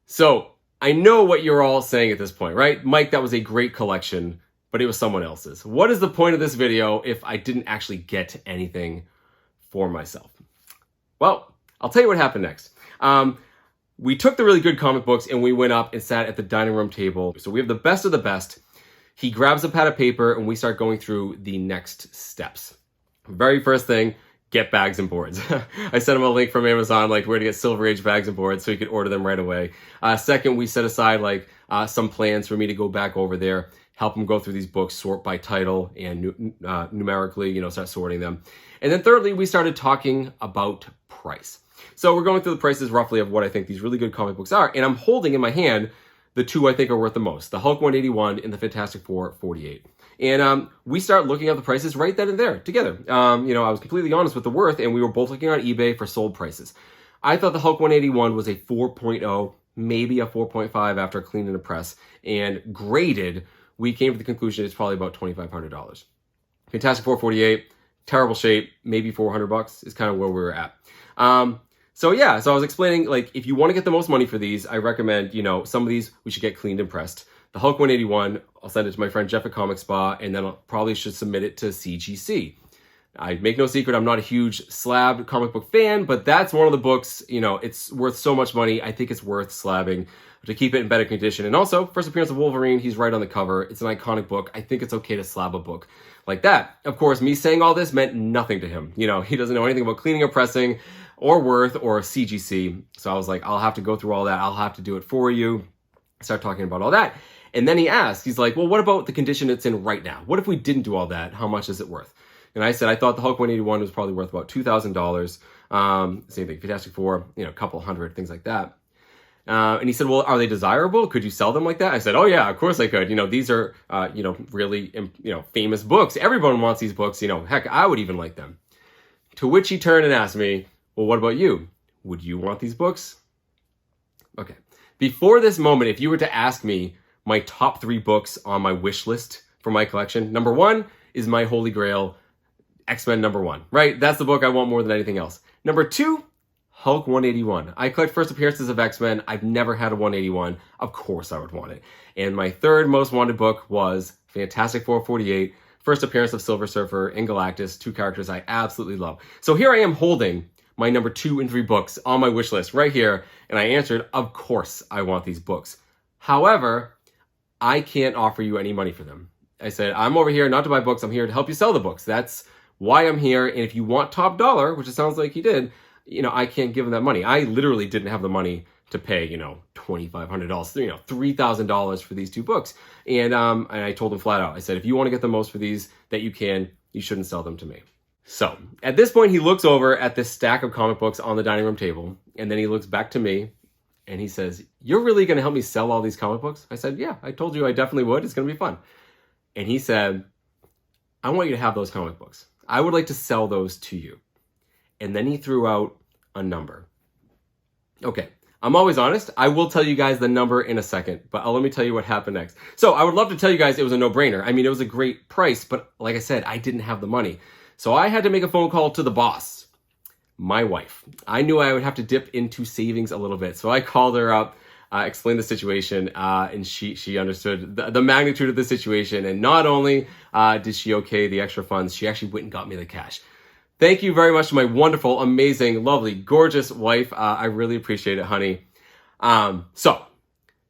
So I know what you're all saying at this point, right? Mike, that was a great collection, but it was someone else's. What is the point of this video if I didn't actually get anything for myself? Well, I'll tell you what happened next. We took the really good comic books and we went up and sat at the dining room table. So we have the best of the best. He grabs a pad of paper and we start going through the next steps. Very first thing, get bags and boards. I sent him a link from Amazon, like where to get Silver Age bags and boards so he could order them right away. Second, we set aside like some plans for me to go back over there, help him go through these books, sort by title and numerically, you know, start sorting them. And then thirdly, we started talking about price. So we're going through the prices roughly of what I think these really good comic books are. And I'm holding in my hand the two I think are worth the most, the Hulk 181 and the Fantastic Four 48. And we start looking at the prices right then and there together. You know, I was completely honest with the worth, and we were both looking on eBay for sold prices. I thought the Hulk 181 was a 4.0, maybe a 4.5 after cleaning the press, and graded, we came to the conclusion it's probably about $2,500. Fantastic Four 48, terrible shape, maybe $400 is kind of where we were at. So yeah, so I was explaining, like, if you want to get the most money for these, I recommend, you know, some of these we should get cleaned and pressed. The Hulk 181, I'll send it to my friend Jeff at Comic Spa, and then I'll probably should submit it to CGC. I make no secret, I'm not a huge slab comic book fan, but that's one of the books, you know, it's worth so much money. I think it's worth slabbing to keep it in better condition. And also, first appearance of Wolverine, he's right on the cover. It's an iconic book. I think it's okay to slab a book like that. Of course, me saying all this meant nothing to him. You know, he doesn't know anything about cleaning or pressing or worth or CGC. So I was like, I'll have to go through all that. I'll have to do it for you. Start talking about all that. And then he asked, he's like, well, what about the condition it's in right now? What if we didn't do all that? How much is it worth? And I said, I thought the Hulk 181 was probably worth about $2,000. Same thing, Fantastic Four, you know, a couple hundred, things like that. And he said, well, are they desirable? Could you sell them like that? I said, oh yeah, of course I could. You know, these are, you know, really, you know, famous books. Everyone wants these books. You know, heck, I would even like them. To which he turned and asked me, well, what about you? Would you want these books? Okay. Before this moment, if you were to ask me my top 3 books on my wish list for my collection, number 1 is my Holy Grail, X-Men #1, right? That's the book I want more than anything else. Number 2, Hulk 181. I collect first appearances of X-Men. I've never had a 181. Of course I would want it. And my third most wanted book was Fantastic Four 48, first appearance of Silver Surfer and Galactus, 2 characters I absolutely love. So here I am holding my number 2 and 3 books on my wish list right here. And I answered, of course I want these books. However, I can't offer you any money for them. I said, I'm over here not to buy books. I'm here to help you sell the books. That's why I'm here. And if you want top dollar, which it sounds like he did, you know, I can't give him that money. I literally didn't have the money to pay, you know, $2,500, you know, $3,000 for these 2 books. And I told him flat out, I said, if you want to get the most for these that you can, you shouldn't sell them to me. So at this point, he looks over at this stack of comic books on the dining room table, and then he looks back to me and he says, you're really going to help me sell all these comic books? I said, yeah, I told you I definitely would. It's going to be fun. And he said, I want you to have those comic books. I would like to sell those to you. And then he threw out a number. Okay, I'm always honest. I will tell you guys the number in a second, but let me tell you what happened next. So I would love to tell you guys it was a no-brainer. I mean, it was a great price, but like I said, I didn't have the money. So I had to make a phone call to the boss, my wife. I knew I would have to dip into savings a little bit. So I called her up, explained the situation, and she understood the magnitude of the situation. And not only did she okay the extra funds, she actually went and got me the cash. Thank you very much to my wonderful, amazing, lovely, gorgeous wife. I really appreciate it, honey. So,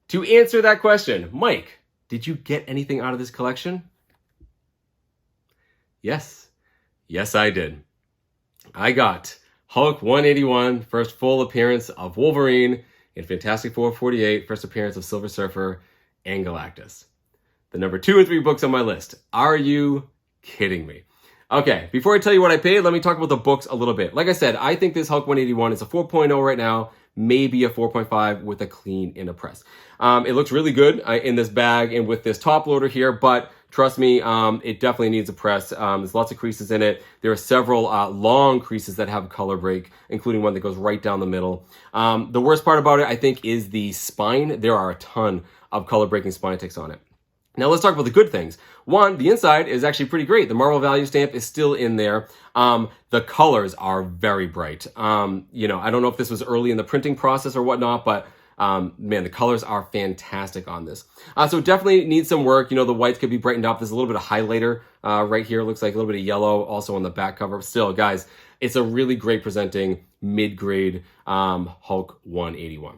to answer that question, Mike, did you get anything out of this collection? Yes. Yes, I did. I got Hulk 181, first full appearance of Wolverine, and Fantastic Four 48, first appearance of Silver Surfer and Galactus. The number 2 and 3 books on my list. Are you kidding me? Okay, before I tell you what I paid, let me talk about the books a little bit. Like I said, I think this Hulk 181 is a 4.0 right now, maybe a 4.5 with a clean inner press. It looks really good in this bag and with this top loader here, but trust me, it definitely needs a press. There's lots of creases in it. There are several long creases that have color break, including one that goes right down the middle. The worst part about it, I think, is the spine. There are a ton of color breaking spine ticks on it. Now let's talk about the good things. One, the inside is actually pretty great. The Marvel value stamp is still in there. The colors are very bright. You know, I don't know if this was early in the printing process or whatnot, but man, the colors are fantastic on this. So it definitely needs some work. You know, the whites could be brightened up. There's a little bit of highlighter right here. It looks like a little bit of yellow also on the back cover. Still, guys, it's a really great presenting mid-grade Hulk 181.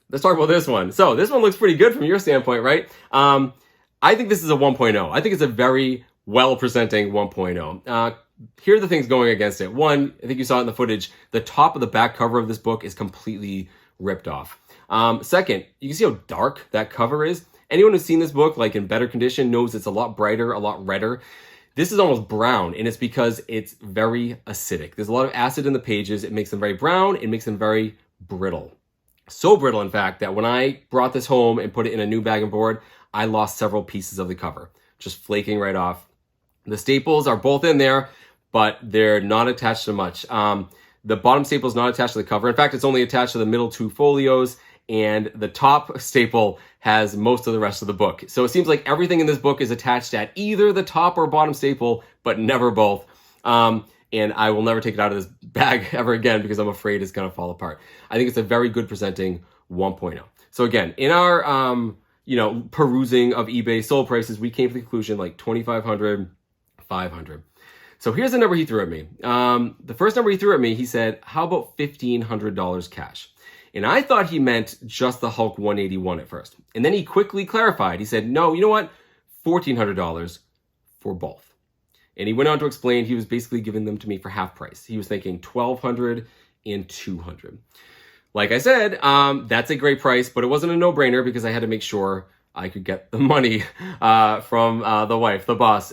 Let's talk about this one. So this one looks pretty good from your standpoint, right? I think this is a 1.0. I think it's a very well-presenting 1.0. Here are the things going against it. One, I think you saw it in the footage, the top of the back cover of this book is completely ripped off. Second, you can see how dark that cover is. Anyone who's seen this book, like in better condition, knows it's a lot brighter, a lot redder. This is almost brown, and it's because it's very acidic. There's a lot of acid in the pages. It makes them very brown. It makes them very brittle. So brittle, in fact, that when I brought this home and put it in a new bag and board, I lost several pieces of the cover, just flaking right off. The staples are both in there, but they're not attached to much. The bottom staple is not attached to the cover. In fact, it's only attached to the middle 2 folios, and the top staple has most of the rest of the book. So it seems like everything in this book is attached at either the top or bottom staple, but never both. And I will never take it out of this bag ever again because I'm afraid it's going to fall apart. I think it's a very good presenting 1.0. So again, in our, you know, perusing of eBay sold prices, we came to the conclusion like $2,500, $500. So here's the number he threw at me. The first number he threw at me, he said, how about $1,500 cash? And I thought he meant just the Hulk 181 at first. And then he quickly clarified. He said, no, you know what? $1,400 for both. And he went on to explain he was basically giving them to me for half price. He was thinking $1,200 and $200. Like I said, that's a great price, but it wasn't a no-brainer because I had to make sure I could get the money from the wife, the boss.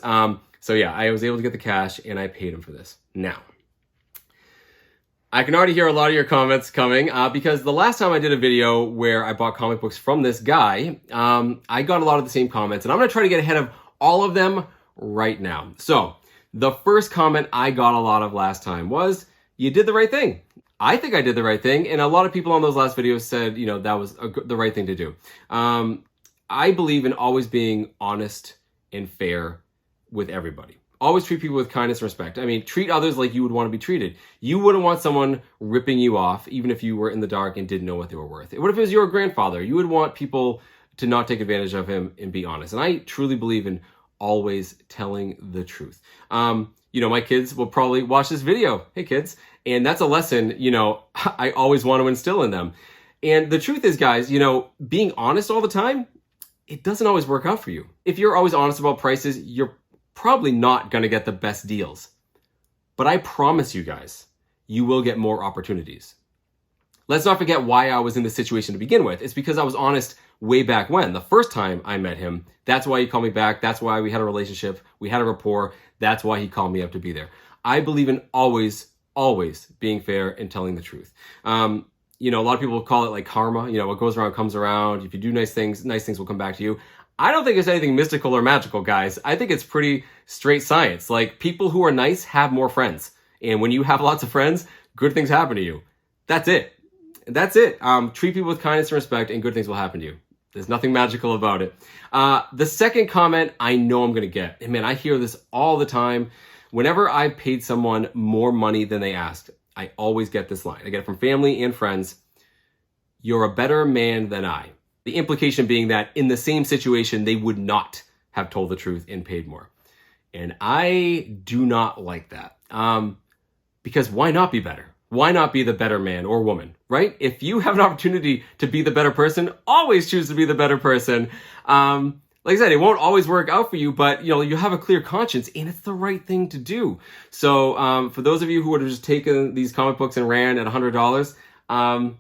So yeah, I was able to get the cash and I paid him for this. Now, I can already hear a lot of your comments coming because the last time I did a video where I bought comic books from this guy, I got a lot of the same comments, and I'm going to try to get ahead of all of them right now. So the first comment I got a lot of last time was, you did the right thing. I think I did the right thing. And a lot of people on those last videos said, you know, that was the right thing to do. I believe in always being honest and fair with everybody. Always treat people with kindness and respect. I mean, treat others like you would want to be treated. You wouldn't want someone ripping you off, even if you were in the dark and didn't know what they were worth. What if it was your grandfather? You would want people to not take advantage of him and be honest. And I truly believe in always telling the truth. You know, my kids will probably watch this video. Hey, kids. And that's a lesson, you know, I always want to instill in them. And the truth is, guys, you know, being honest all the time, it doesn't always work out for you. If you're always honest about prices, you're probably not going to get the best deals. But I promise you guys, you will get more opportunities. Let's not forget why I was in this situation to begin with. It's because I was honest way back when. The first time I met him, that's why he called me back. That's why we had a relationship. We had a rapport. That's why he called me up to be there. I believe in always being fair and telling the truth. You know, a lot of people call it like karma. You know, what goes around comes around. If you do nice things will come back to you. I don't think it's anything mystical or magical, guys. I think it's pretty straight science. Like, people who are nice have more friends. And when you have lots of friends, good things happen to you. That's it. That's it. Treat people with kindness and respect, and good things will happen to you. There's nothing magical about it. The second comment I know I'm going to get. And man, I hear this all the time. Whenever I paid someone more money than they asked, I always get this line. I get it from family and friends. You're a better man than I. The implication being that in the same situation, they would not have told the truth and paid more. And I do not like that. Because why not be better? Why not be the better man or woman, right? If you have an opportunity to be the better person, always choose to be the better person. Like I said, it won't always work out for you, but you have a clear conscience and it's the right thing to do. So for those of you who would have just taken these comic books and ran at $100,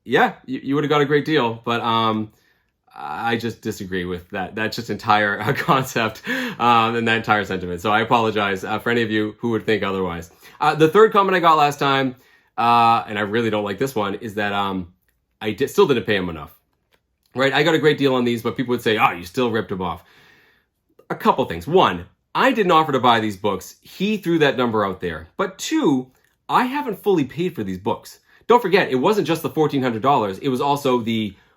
yeah, you would have got a great deal. But I just disagree with that. That's just entire concept and that entire sentiment. So I apologize for any of you who would think otherwise. The third comment I got last time, and I really don't like this one, is that still didn't pay him enough. Right? I got a great deal on these, but people would say, oh, you still ripped him off. A couple things. One, I didn't offer to buy these books. He threw that number out there. But two, I haven't fully paid for these books. Don't forget, it wasn't just the $1,400. It was also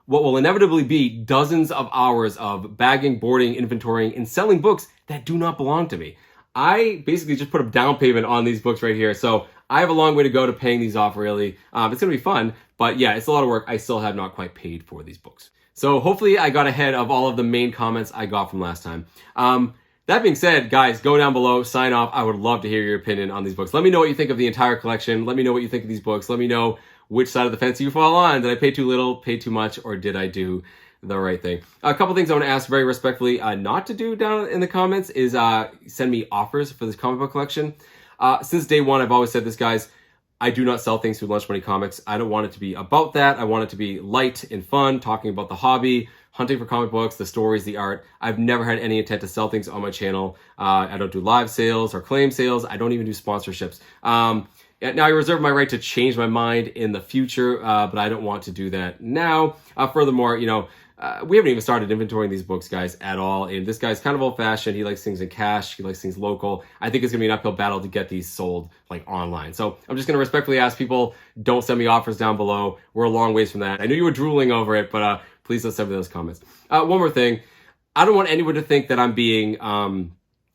what will inevitably be dozens of hours of bagging, boarding, inventorying, and selling books that do not belong to me. I basically just put a down payment on these books right here. So I have a long way to go to paying these off, really. It's going to be fun, but yeah, it's a lot of work. I still have not quite paid for these books. So hopefully I got ahead of all of the main comments I got from last time. That being said, guys, go down below, sign off. I would love to hear your opinion on these books. Let me know what you think of the entire collection. Let me know what you think of these books. Let me know which side of the fence you fall on. Did I pay too little, pay too much, or did I do the right thing? A couple things I want to ask very respectfully not to do down in the comments is send me offers for this comic book collection. Since day one, I've always said this, guys. I do not sell things through Lunch Money Comics. I don't want it to be about that. I want it to be light and fun, talking about the hobby, hunting for comic books, the stories, the art. I've never had any intent to sell things on my channel. I don't do live sales or claim sales. I don't even do sponsorships. Now, I reserve my right to change my mind in the future, but I don't want to do that now. Furthermore, we haven't even started inventorying these books, guys, at all. And this guy's kind of old-fashioned. He likes things in cash. He likes things local. I think it's going to be an uphill battle to get these sold, online. So I'm just going to respectfully ask people, don't send me offers down below. We're a long ways from that. I knew you were drooling over it, but please don't send me those comments. One more thing. I don't want anyone to think that I'm being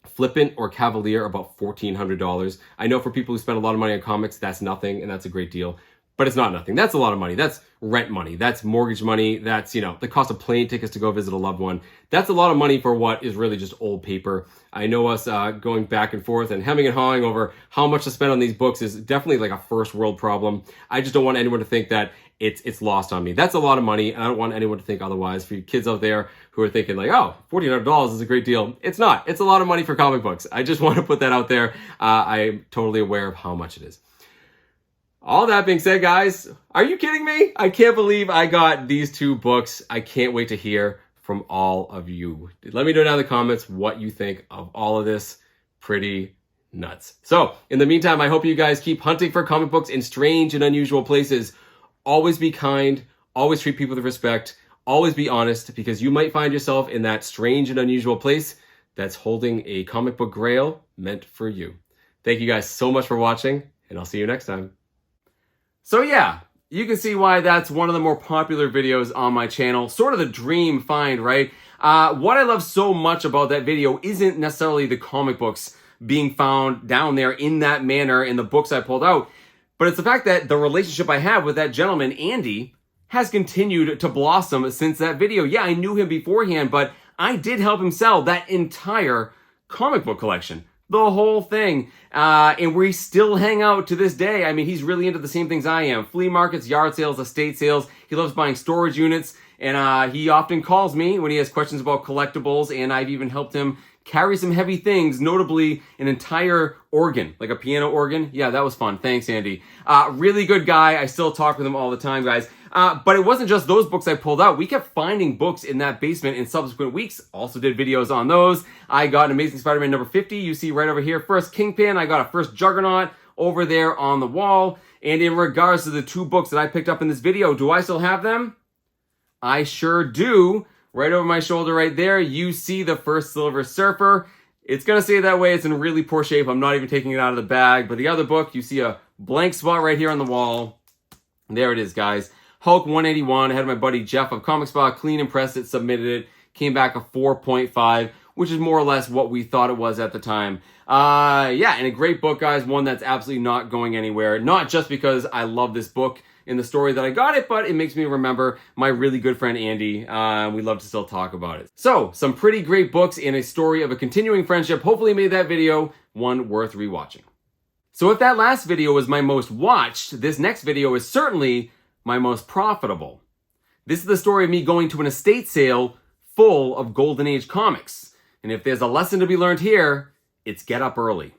flippant or cavalier about $1,400. I know for people who spend a lot of money on comics, that's nothing, and that's a great deal. But it's not nothing. That's a lot of money. That's rent money. That's mortgage money. That's, the cost of plane tickets to go visit a loved one. That's a lot of money for what is really just old paper. I know us going back and forth and hemming and hawing over how much to spend on these books is definitely like a first world problem. I just don't want anyone to think that it's lost on me. That's a lot of money, and I don't want anyone to think otherwise. For you kids out there who are thinking like, oh, $1,400 is a great deal. It's not. It's a lot of money for comic books. I just want to put that out there. I'm totally aware of how much it is. All that being said, guys, are you kidding me? I can't believe I got these two books. I can't wait to hear from all of you. Let me know down in the comments what you think of all of this. Pretty nuts. So, in the meantime, I hope you guys keep hunting for comic books in strange and unusual places. Always be kind. Always treat people with respect. Always be honest, because you might find yourself in that strange and unusual place that's holding a comic book grail meant for you. Thank you guys so much for watching, and I'll see you next time. So yeah, you can see why that's one of the more popular videos on my channel. Sort of the dream find, right? What I love so much about that video isn't necessarily the comic books being found down there in that manner in the books I pulled out, but it's the fact that the relationship I have with that gentleman, Andy, has continued to blossom since that video. Yeah, I knew him beforehand, but I did help him sell that entire comic book collection. The whole thing. And we still hang out to this day. I mean, he's really into the same things I am. Flea markets, yard sales, estate sales. He loves buying storage units. And he often calls me when he has questions about collectibles. And I've even helped him carry some heavy things, notably an entire organ, like a piano organ. Yeah, that was fun. Thanks, Andy. Really good guy. I still talk with him all the time, guys. But it wasn't just those books I pulled out. We kept finding books in that basement in subsequent weeks. Also did videos on those. I got an Amazing Spider-Man number 50. You see right over here. First Kingpin. I got a first Juggernaut over there on the wall. And in regards to the two books that I picked up in this video, do I still have them? I sure do. Right over my shoulder right there, you see the first Silver Surfer. It's going to stay that way. It's in really poor shape. I'm not even taking it out of the bag. But the other book, you see a blank spot right here on the wall. There it is, guys. Hulk 181. I had my buddy Jeff of Comic Spot clean and pressed it, submitted it. Came back a 4.5, which is more or less what we thought it was at the time. Yeah, and a great book, guys. One that's absolutely not going anywhere. Not just because I love this book in the story that I got it, but it makes me remember my really good friend Andy. We love to still talk about it. So, some pretty great books and a story of a continuing friendship hopefully made that video one worth rewatching. So if that last video was my most watched, this next video is certainly my most profitable. This is the story of me going to an estate sale full of Golden Age comics. And if there's a lesson to be learned here, it's get up early.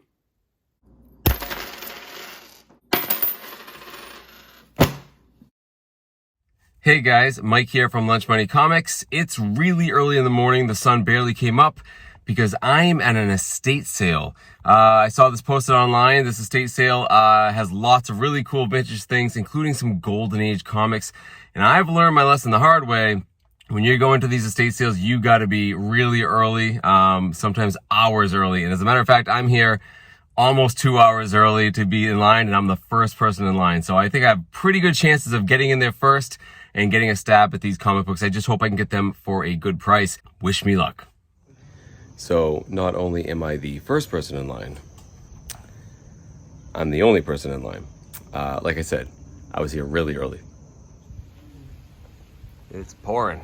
Hey guys, Mike here from Lunch Money Comics. It's really early in the morning. The sun barely came up because I am at an estate sale. I saw this posted online. This estate sale has lots of really cool vintage things, including some Golden Age comics. And I've learned my lesson the hard way. When you're going to these estate sales, you got to be really early, sometimes hours early. And as a matter of fact, I'm here almost 2 hours early to be in line, and I'm the first person in line. So I think I have pretty good chances of getting in there first and getting a stab at these comic books. I just hope I can get them for a good price. Wish me luck. So not only am I the first person in line, I'm the only person in line. Like I said, I was here really early. It's pouring.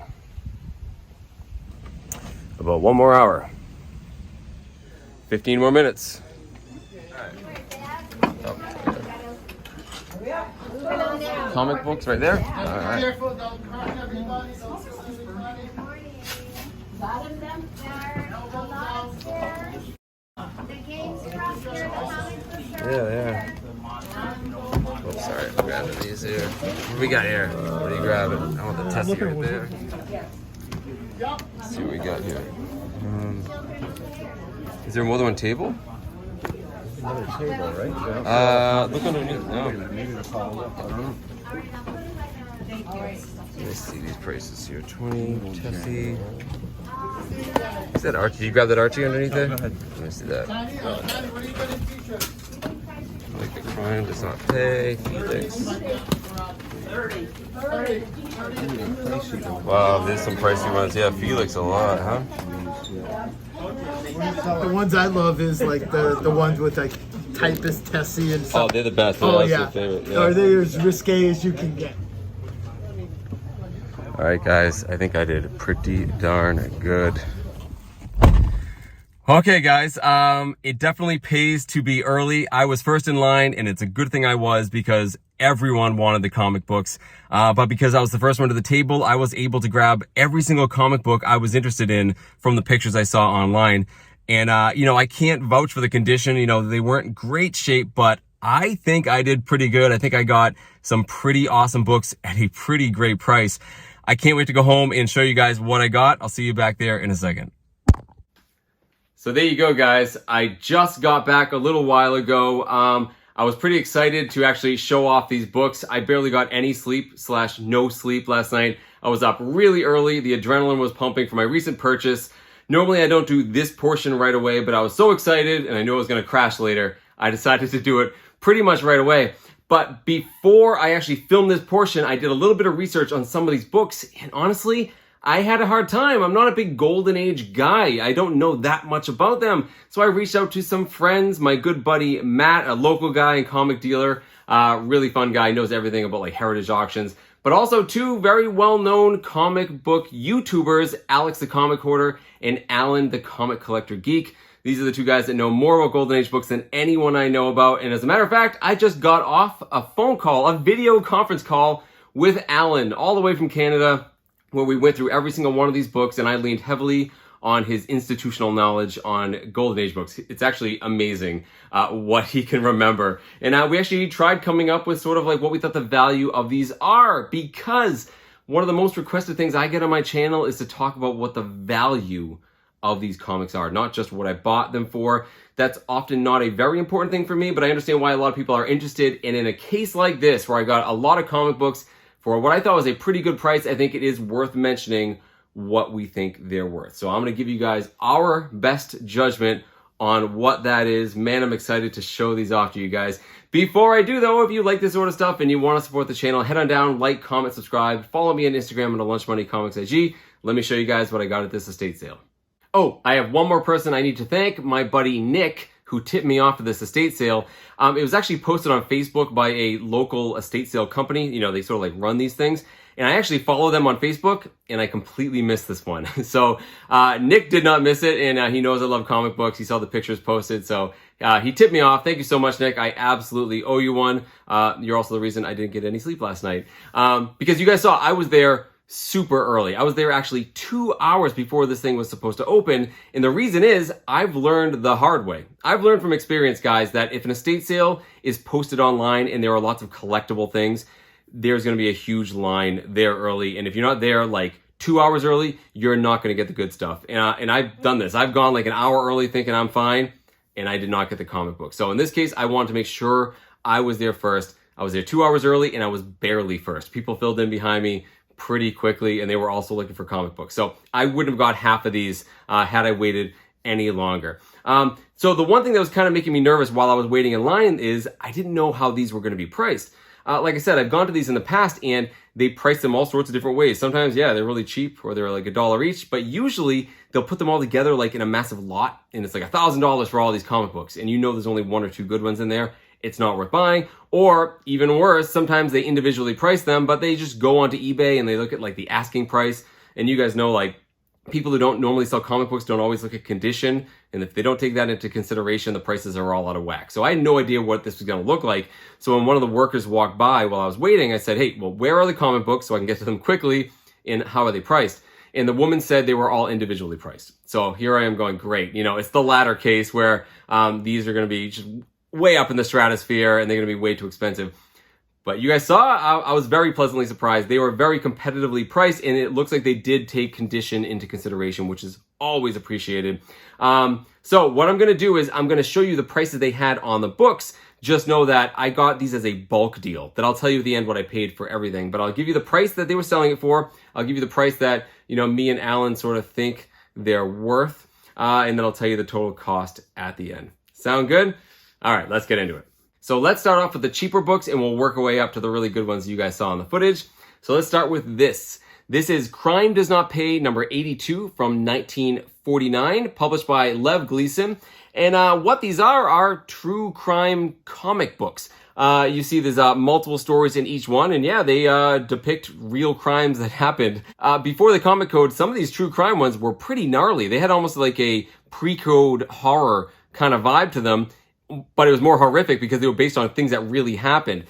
About 1 more hour. 15 more minutes. Comic books right there? All right. Yeah. Oh, sorry, I'm grabbing these here. What do we got here? What are you grabbing? I want the Tessie right there. Let's see what we got here. Is there more than one table? Another table, right? Look underneath. No. Maybe they're called up. I don't know. Let me see these prices here. 20, Tessie. Is that Archie? Did you grab that Archie underneath there? Let me see that. Like the crime does not pay. Felix. Wow, there's some pricey ones. Yeah, Felix a lot, huh? The ones I love is like the ones with like typist Tessie and stuff. Oh, they're the best. Oh, That's my favorite. Yeah. Or they're as risque as you can get. All right, guys, I think I did pretty darn good. Okay, guys, it definitely pays to be early. I was first in line, and it's a good thing I was because everyone wanted the comic books. But because I was the first one to the table, I was able to grab every single comic book I was interested in from the pictures I saw online. And, I can't vouch for the condition. They weren't great shape, but I think I did pretty good. I think I got some pretty awesome books at a pretty great price. I can't wait to go home and show you guys what I got. I'll see you back there in a second. So there you go, guys. I just got back a little while ago. I was pretty excited to actually show off these books. I barely got any sleep / no sleep last night. I was up really early. The adrenaline was pumping for my recent purchase. Normally I don't do this portion right away, but I was so excited and I knew I was going to crash later. I decided to do it pretty much right away. But before I actually filmed this portion, I did a little bit of research on some of these books, and honestly, I had a hard time. I'm not a big Golden Age guy. I don't know that much about them. So I reached out to some friends, my good buddy Matt, a local guy and comic dealer, really fun guy, knows everything about like heritage auctions, but also two very well-known comic book YouTubers, Alex the Comic Hoarder and Alan the Comic Collector Geek. These are the two guys that know more about Golden Age books than anyone I know about. And as a matter of fact, I just got off a phone call, a video conference call with Alan all the way from Canada, where we went through every single one of these books, and I leaned heavily on his institutional knowledge on Golden Age books. It's actually amazing what he can remember. And we actually tried coming up with sort of like what we thought the value of these are, because one of the most requested things I get on my channel is to talk about what the value of these comics are, not just what I bought them for. That's often not a very important thing for me, but I understand why a lot of people are interested. And in a case like this, where I got a lot of comic books for what I thought was a pretty good price, I think it is worth mentioning what we think they're worth. So I'm gonna give you guys our best judgment on what that is. Man, I'm excited to show these off to you guys. Before I do though, if you like this sort of stuff and you wanna support the channel, head on down, like, comment, subscribe, follow me on Instagram at Lunch Money Comics IG. Let me show you guys what I got at this estate sale. Oh, I have one more person I need to thank, my buddy Nick, who tipped me off to this estate sale. It was actually posted on Facebook by a local estate sale company. You know, they sort of like run these things. And I actually follow them on Facebook, and I completely missed this one. So Nick did not miss it, and he knows I love comic books. He saw the pictures posted, so he tipped me off. Thank you so much, Nick. I absolutely owe you one. You're also the reason I didn't get any sleep last night. Because you guys saw, I was there super early. I was there actually 2 hours before this thing was supposed to open. And the reason is, I've learned the hard way. I've learned from experience, guys, that if an estate sale is posted online and there are lots of collectible things, there's going to be a huge line there early. And if you're not there like 2 hours early, you're not going to get the good stuff. And I've done this. I've gone like an hour early thinking I'm fine, and I did not get the comic book. So in this case, I wanted to make sure I was there first. I was there 2 hours early, and I was barely first. People filled in behind me pretty quickly, and they were also looking for comic books. So I wouldn't have got half of these had I waited any longer. So the one thing that was kind of making me nervous while I was waiting in line is I didn't know how these were going to be priced. Like I said, I've gone to these in the past and they price them all sorts of different ways. Sometimes, yeah, they're really cheap or they're like $1 each, but usually they'll put them all together like in a massive lot and it's like $1,000 for all these comic books. And you know there's only 1 or 2 good ones in there. It's not worth buying. Or even worse, sometimes they individually price them, but they just go onto eBay and they look at like the asking price. And you guys know, like, people who don't normally sell comic books don't always look at condition. And if they don't take that into consideration, the prices are all out of whack. So I had no idea what this was going to look like. So when one of the workers walked by while I was waiting, I said, hey, well, where are the comic books so I can get to them quickly? And how are they priced? And the woman said they were all individually priced. So here I am going, great. You know, it's the latter case where these are going to be just way up in the stratosphere and they're going to be way too expensive. But you guys saw, I was very pleasantly surprised. They were very competitively priced, and it looks like they did take condition into consideration, which is always appreciated. So what I'm going to do is I'm going to show you the prices they had on the books. Just know that I got these as a bulk deal, that I'll tell you at the end what I paid for everything. But I'll give you the price that they were selling it for. I'll give you the price that, you know, me and Alan sort of think they're worth. And then I'll tell you the total cost at the end. Sound good? All right, let's get into it. So let's start off with the cheaper books and we'll work our way up to the really good ones you guys saw in the footage. So let's start with this. This is Crime Does Not Pay number 82 from 1949, published by Lev Gleason. And what these are true crime comic books. You see there's multiple stories in each one, and yeah, they depict real crimes that happened. Before the comic code, some of these true crime ones were pretty gnarly. They had almost like a pre-code horror kind of vibe to them, but it was more horrific because they were based on things that really happened.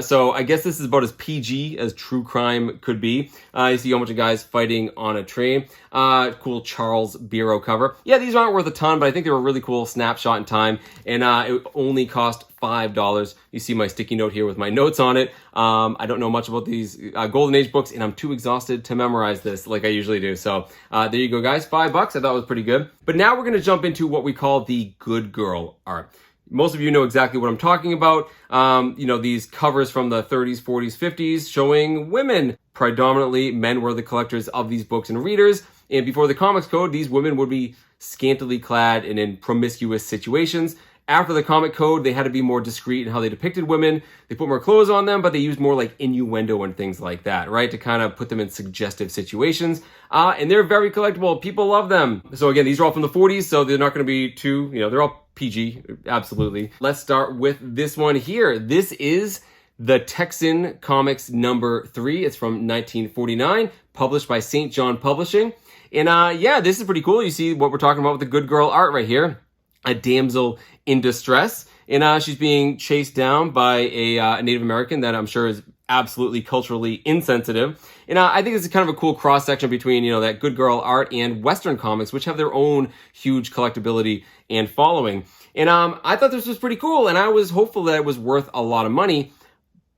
So I guess this is about as PG as true crime could be. You see a bunch of guys fighting on a train. Cool Charles Bureau cover. Yeah, these aren't worth a ton, but I think they were a really cool snapshot in time. And it only cost $5. You see my sticky note here with my notes on it. I don't know much about these Golden Age books, and I'm too exhausted to memorize this like I usually do. So there you go, guys. $5 I thought was pretty good. But now we're going to jump into what we call the good girl art. Most of you know exactly what I'm talking about. You know, these covers from the 30s, 40s, 50s showing women. Predominantly, men were the collectors of these books and readers. And before the comics code, these women would be scantily clad and in promiscuous situations. After the comic code, they had to be more discreet in how they depicted women. They put more clothes on them, but they used more like innuendo and things like that, right? To kind of put them in suggestive situations. And they're very collectible. People love them. So again, these are all from the 40s, so they're not going to be too, you know, they're all PG, absolutely. Let's start with this one here. This is the Texan Comics number 3. It's from 1949, published by St. John Publishing. And yeah, this is pretty cool. You see what we're talking about with the good girl art right here. A damsel in distress, and she's being chased down by a Native American that I'm sure is absolutely culturally insensitive. And I think it's kind of a cool cross section between, you know, that good girl art and Western comics, which have their own huge collectability and following. And I thought this was pretty cool, and I was hopeful that it was worth a lot of money,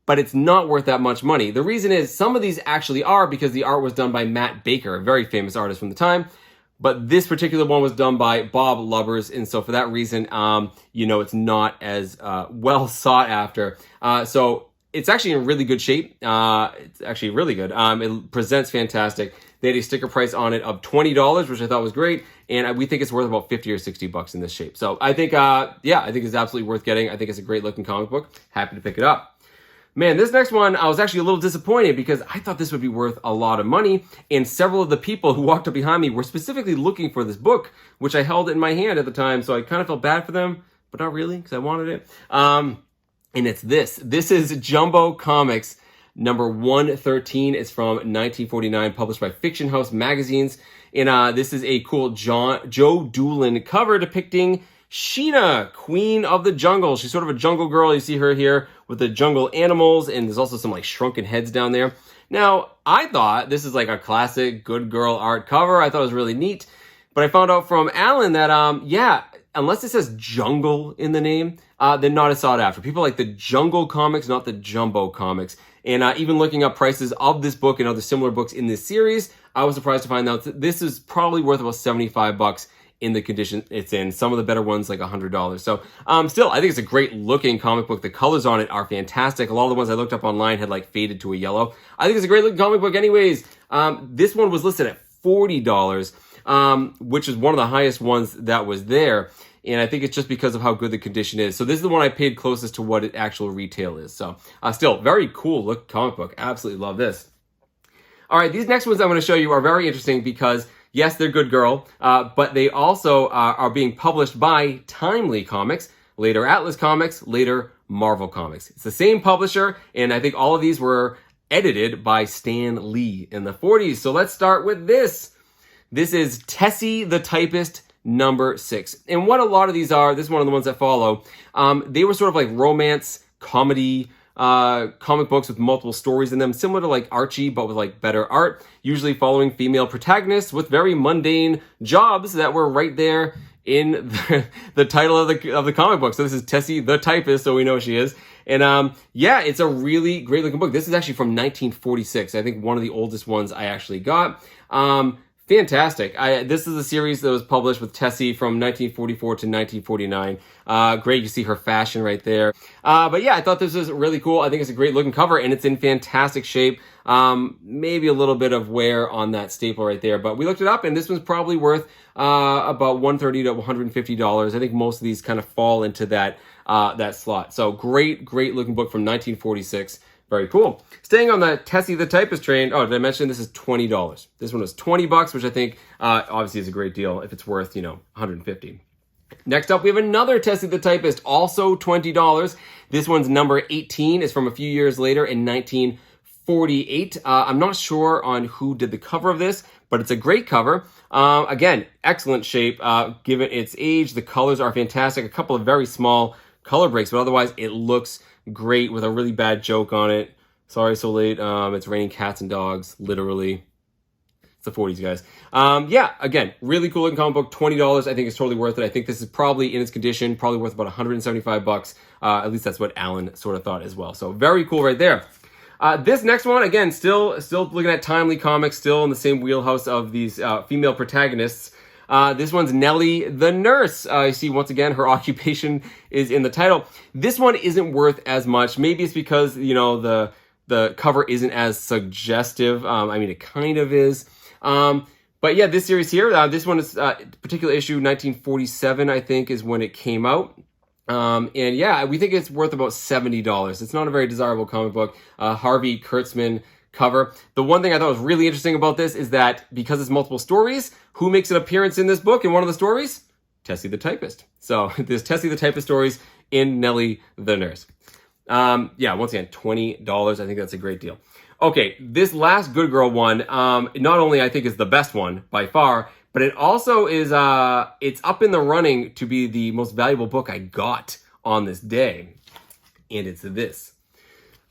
but it's not worth that much money. The reason is some of these actually are because the art was done by Matt Baker, a very famous artist from the time. But this particular one was done by Bob Lubbers, and so for that reason, you know, it's not as well sought after. So it's actually in really good shape. It's actually really good. It presents fantastic. They had a sticker price on it of $20, which I thought was great, and we think it's worth about $50 or $60 in this shape. So I think, yeah, I think it's absolutely worth getting. I think it's a great looking comic book. Happy to pick it up. Man, this next one, I was actually a little disappointed because I thought this would be worth a lot of money, and several of the people who walked up behind me were specifically looking for this book, which I held in my hand at the time, so I kind of felt bad for them, but not really because I wanted it. And it's this. This is Jumbo Comics number 113. It's from 1949, published by Fiction House Magazines. And this is a cool Joe Doolin cover depicting Sheena, Queen of the Jungle. She's sort of a jungle girl. You see her here with the jungle animals, and there's also some like shrunken heads down there. Now, I thought this is like a classic good girl art cover. I thought it was really neat. But I found out from Alan that, yeah, unless it says jungle in the name, they're not as sought after. People like the Jungle comics, not the Jumbo comics. And even looking up prices of this book and other similar books in this series, I was surprised to find out that this is probably worth about $75 in the condition it's in. Some of the better ones, like $100. So still, I think it's a great looking comic book. The colors on it are fantastic. A lot of the ones I looked up online had like faded to a yellow. I think it's a great looking comic book anyways. This one was listed at $40, which is one of the highest ones that was there. And I think it's just because of how good the condition is. So this is the one I paid closest to what actual retail is. So still, very cool look comic book. Absolutely love this. All right, these next ones I'm going to show you are very interesting because, yes, they're Good Girl, but they also are being published by Timely Comics, later Atlas Comics, later Marvel Comics. It's the same publisher, and I think all of these were edited by Stan Lee in the 40s. So let's start with this. This is Tessie the Typist number 6. And what a lot of these are, this is one of the ones that follow, they were sort of like romance, comedy, comic books with multiple stories in them, similar to like Archie, but with like better art, usually following female protagonists with very mundane jobs that were right there in the title of the comic book. So this is Tessie the Typist, so we know she is. And yeah, it's a really great looking book. This is actually from 1946. I think one of the oldest ones I actually got. Fantastic. This is a series that was published with Tessie from 1944 to 1949. Great, you see her fashion right there. But yeah, I thought this was really cool. I think it's a great looking cover, and it's in fantastic shape. Maybe a little bit of wear on that staple right there, but we looked it up, and this one's probably worth about $130 to $150. I think most of these kind of fall into that slot. So great looking book from 1946. Very cool. Staying on the Tessie the Typist train. Oh, did I mention this is $20? This one was $20, which I think obviously is a great deal if it's worth, $150. Next up, we have another Tessie the Typist, also $20. This one's number 18. It's from a few years later in 1948. I'm not sure on who did the cover of this, but it's a great cover. Again, excellent shape. Given its age, the colors are fantastic. A couple of very small color breaks, but otherwise it looks great with a really bad joke on it. Sorry so late. It's raining cats and dogs, literally. It's the 40s, guys. Yeah, again, really cool looking comic book. $20, I think it's totally worth it. I think this is probably in its condition, probably worth about $175. At least that's what Alan sort of thought as well. So very cool right there. This next one, again, still looking at Timely Comics, still in the same wheelhouse of these female protagonists. This one's Nellie the Nurse. You see, once again, her occupation is in the title. This one isn't worth as much. Maybe it's because, the cover isn't as suggestive. I mean, it kind of is. But yeah, this series here, this one is particular issue 1947, I think, is when it came out. And yeah, we think it's worth about $70. It's not a very desirable comic book. Harvey Kurtzman cover. The one thing I thought was really interesting about this is that because it's multiple stories, who makes an appearance in this book in one of the stories? Tessie the Typist. So there's Tessie the Typist stories in Nellie the Nurse. Yeah, once again, $20. I think that's a great deal. Okay, this last Good Girl one, not only I think is the best one by far, but it also is, it's up in the running to be the most valuable book I got on this day. And it's this.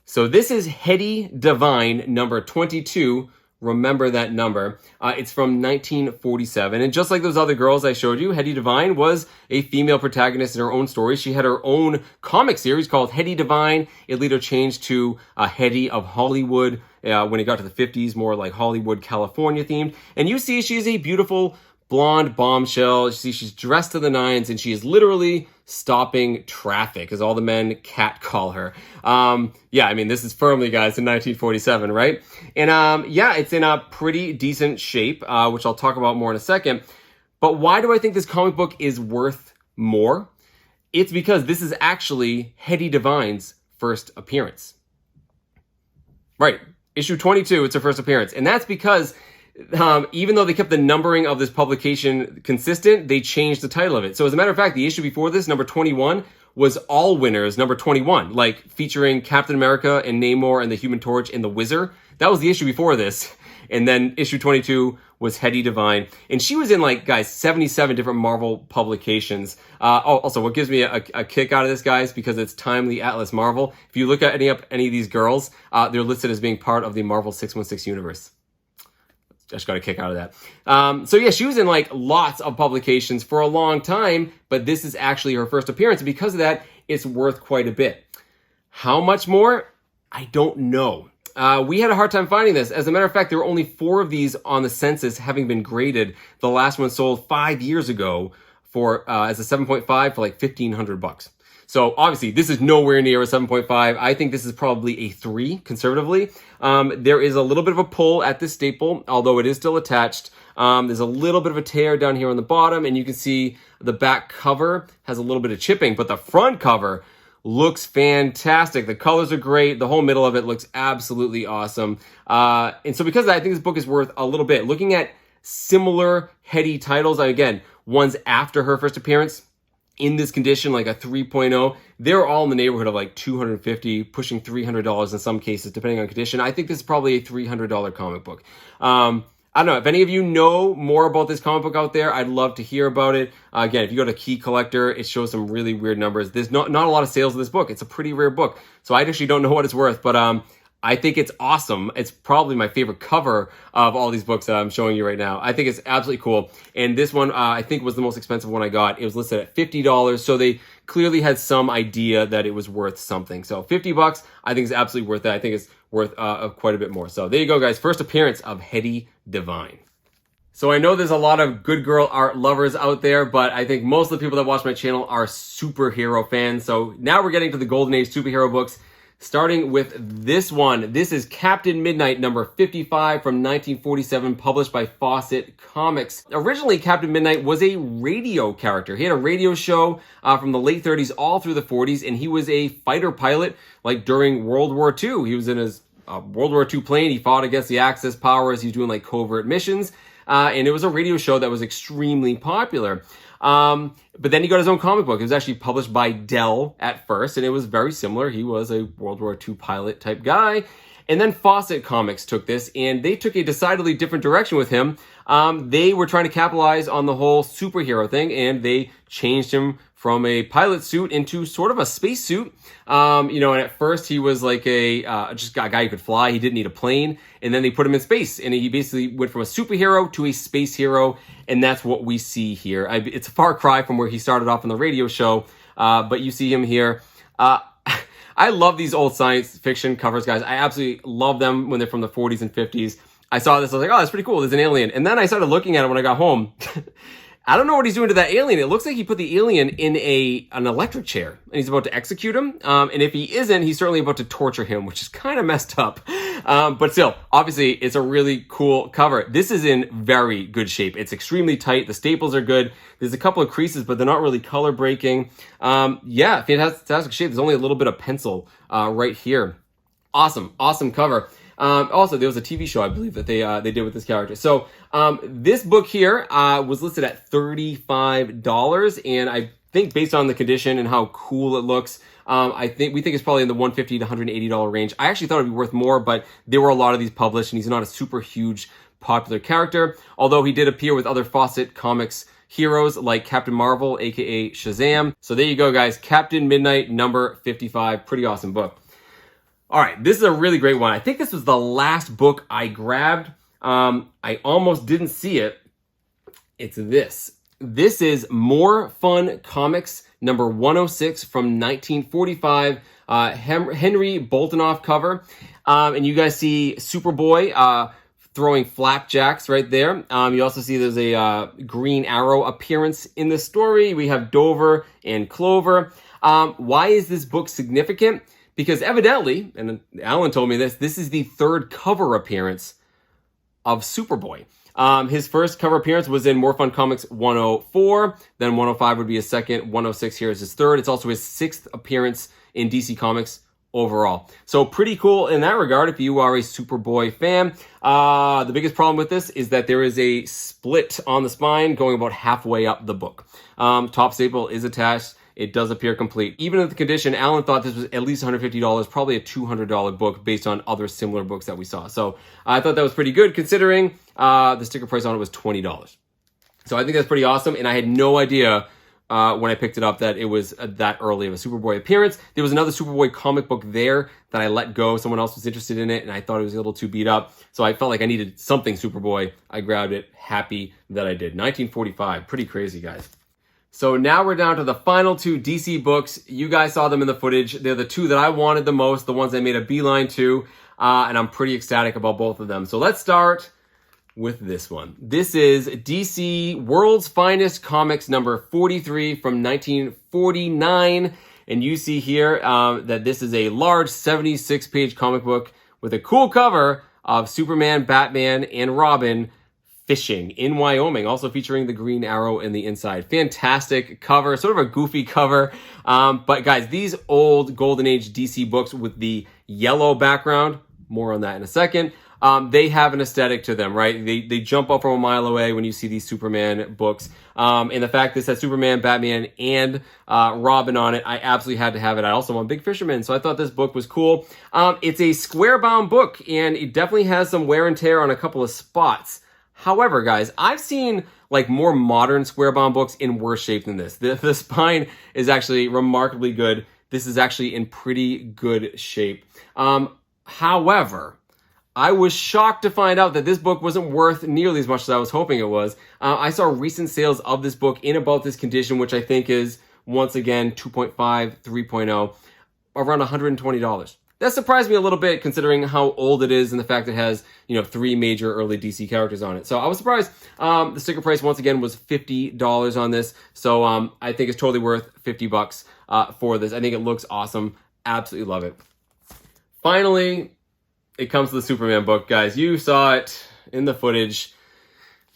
So this is Hetty Divine, number 22. Remember that number. It's from 1947. And just like those other girls I showed you, Hetty Divine was a female protagonist in her own story. She had her own comic series called Hetty Divine. It later changed to Hetty of Hollywood when it got to the 50s, more like Hollywood, California themed. And you see she's a beautiful blonde bombshell. You see she's dressed to the nines, and she is literally stopping traffic, as all the men catcall her. Yeah, I mean, this is firmly, guys, in 1947, right? And yeah, it's in a pretty decent shape, which I'll talk about more in a second. But why do I think this comic book is worth more? It's because this is actually Hetty Divine's first appearance. Right, issue 22, it's her first appearance. And that's because even though they kept the numbering of this publication consistent, they changed the title of it. So as a matter of fact, the issue before this, number 21, was All Winners number 21, like featuring Captain America and Namor and the Human Torch and the Wizard. That was the issue before this. And then issue 22 was Hetty Divine. And she was in, like, guys, 77 different Marvel publications. Also, what gives me a kick out of this, guys, because it's Timely Atlas Marvel. If you look at any of these girls, they're listed as being part of the Marvel 616 universe. Just got a kick out of that. So yeah, she was in like lots of publications for a long time, but this is actually her first appearance. And because of that, it's worth quite a bit. How much more? I don't know. We had a hard time finding this. As a matter of fact, there were only 4 of these on the census having been graded. The last one sold 5 years ago for as a 7.5 for like $1,500. So obviously, this is nowhere near a 7.5. I think this is probably a 3, conservatively. There is a little bit of a pull at this staple, although it is still attached. There's a little bit of a tear down here on the bottom, and you can see the back cover has a little bit of chipping, but the front cover looks fantastic. The colors are great. The whole middle of it looks absolutely awesome. And so because of that, I think this book is worth a little bit. Looking at similar Hetty titles, again, ones after her first appearance, in this condition, like a 3.0, they're all in the neighborhood of like $250, pushing $300 in some cases, depending on condition. I think this is probably a $300 comic book. I don't know, if any of you know more about this comic book out there, I'd love to hear about it. Again, if you go to Key Collector, it shows some really weird numbers. There's not a lot of sales of this book. It's a pretty rare book. So I actually don't know what it's worth, but I think it's awesome. It's probably my favorite cover of all these books that I'm showing you right now. I think it's absolutely cool. And this one, I think, was the most expensive one I got. It was listed at $50, so they clearly had some idea that it was worth something. So $50, I think is absolutely worth it. I think it's worth quite a bit more. So there you go, guys. First appearance of Hetty Divine. So I know there's a lot of good girl art lovers out there, but I think most of the people that watch my channel are superhero fans. So now we're getting to the golden age superhero books. Starting with this one. This is Captain Midnight number 55 from 1947, published by Fawcett Comics. Originally, Captain Midnight was a radio character. He had a radio show from the late 30s all through the 40s, and he was a fighter pilot like during World War II. He was in his World War II plane. He fought against the Axis powers. He was doing like covert missions, and it was a radio show that was extremely popular. But then he got his own comic book. It was actually published by Dell at first, and it was very similar. He was a World War II pilot type guy. And then Fawcett Comics took this, and they took a decidedly different direction with him. They were trying to capitalize on the whole superhero thing, and they changed him from a pilot suit into sort of a space suit. And at first he was like just a guy who could fly. He didn't need a plane. And then they put him in space, and he basically went from a superhero to a space hero. And that's what we see here. It's a far cry from where he started off in the radio show, but you see him here. I love these old science fiction covers, guys. I absolutely love them when they're from the 40s and 50s. I saw this, I was like, oh, that's pretty cool. There's an alien. And then I started looking at it when I got home. I don't know what he's doing to that alien. It looks like he put the alien in an electric chair, and he's about to execute him. And if he isn't, he's certainly about to torture him, which is kind of messed up. But still, obviously, it's a really cool cover. This is in very good shape. It's extremely tight. The staples are good. There's a couple of creases, but they're not really color breaking. Yeah, fantastic shape. There's only a little bit of pencil right here. Awesome cover. Also, there was a TV show, I believe, that they did with this character. So this book here was listed at $35, and I think based on the condition and how cool it looks, we think it's probably in the $150 to $180 range. I actually thought it'd be worth more, but there were a lot of these published, and he's not a super huge popular character, although he did appear with other Fawcett Comics heroes like Captain Marvel, aka Shazam. So there you go, guys. Captain Midnight number 55. Pretty awesome book. All right, this is a really great one. I think this was the last book I grabbed. I almost didn't see it. It's this. This is More Fun Comics, number 106 from 1945. Henry Boltinoff cover. And you guys see Superboy throwing flapjacks right there. You also see there's a Green Arrow appearance in the story. We have Dover and Clover. Why is this book significant? Because evidently, and Alan told me this is the third cover appearance of Superboy. His first cover appearance was in More Fun Comics 104, then 105 would be his second, 106 here is his third. It's also his sixth appearance in DC Comics overall. So pretty cool in that regard if you are a Superboy fan. The biggest problem with this is that there is a split on the spine going about halfway up the book. Top staple is attached. It does appear complete. Even at the condition, Alan thought this was at least $150, probably a $200 book based on other similar books that we saw. So I thought that was pretty good considering the sticker price on it was $20. So I think that's pretty awesome. And I had no idea when I picked it up that it was that early of a Superboy appearance. There was another Superboy comic book there that I let go. Someone else was interested in it and I thought it was a little too beat up. So I felt like I needed something Superboy. I grabbed it. Happy that I did. 1945. Pretty crazy, guys. So now we're down to the final two DC books. You guys saw them in the footage. They're the two that I wanted the most, the ones I made a beeline to, and I'm pretty ecstatic about both of them. So let's start with this one. This is DC World's Finest Comics number 43 from 1949. And you see here that this is a large 76-page comic book with a cool cover of Superman, Batman, and Robin fishing in Wyoming, also featuring the Green Arrow in the inside. Fantastic cover, sort of a goofy cover. But guys, these old Golden Age DC books with the yellow background, more on that in a second, they have an aesthetic to them, right? They jump up from a mile away when you see these Superman books. And the fact this has Superman, Batman, and Robin on it, I absolutely had to have it. I also am a big fisherman, so I thought this book was cool. It's a square-bound book, and it definitely has some wear and tear on a couple of spots. However, guys, I've seen like more modern square-bound books in worse shape than this. The spine is actually remarkably good. This is actually in pretty good shape. However, I was shocked to find out that this book wasn't worth nearly as much as I was hoping it was. I saw recent sales of this book in about this condition, which I think is, once again, 2.5, 3.0, around $120. That surprised me a little bit considering how old it is and the fact that it has, you know, 3 major early DC characters on it. So I was surprised. The sticker price once again was $50 on this. So I think it's totally worth $50 for this. I think it looks awesome. Absolutely love it. Finally, it comes to the Superman book, guys. You saw it in the footage.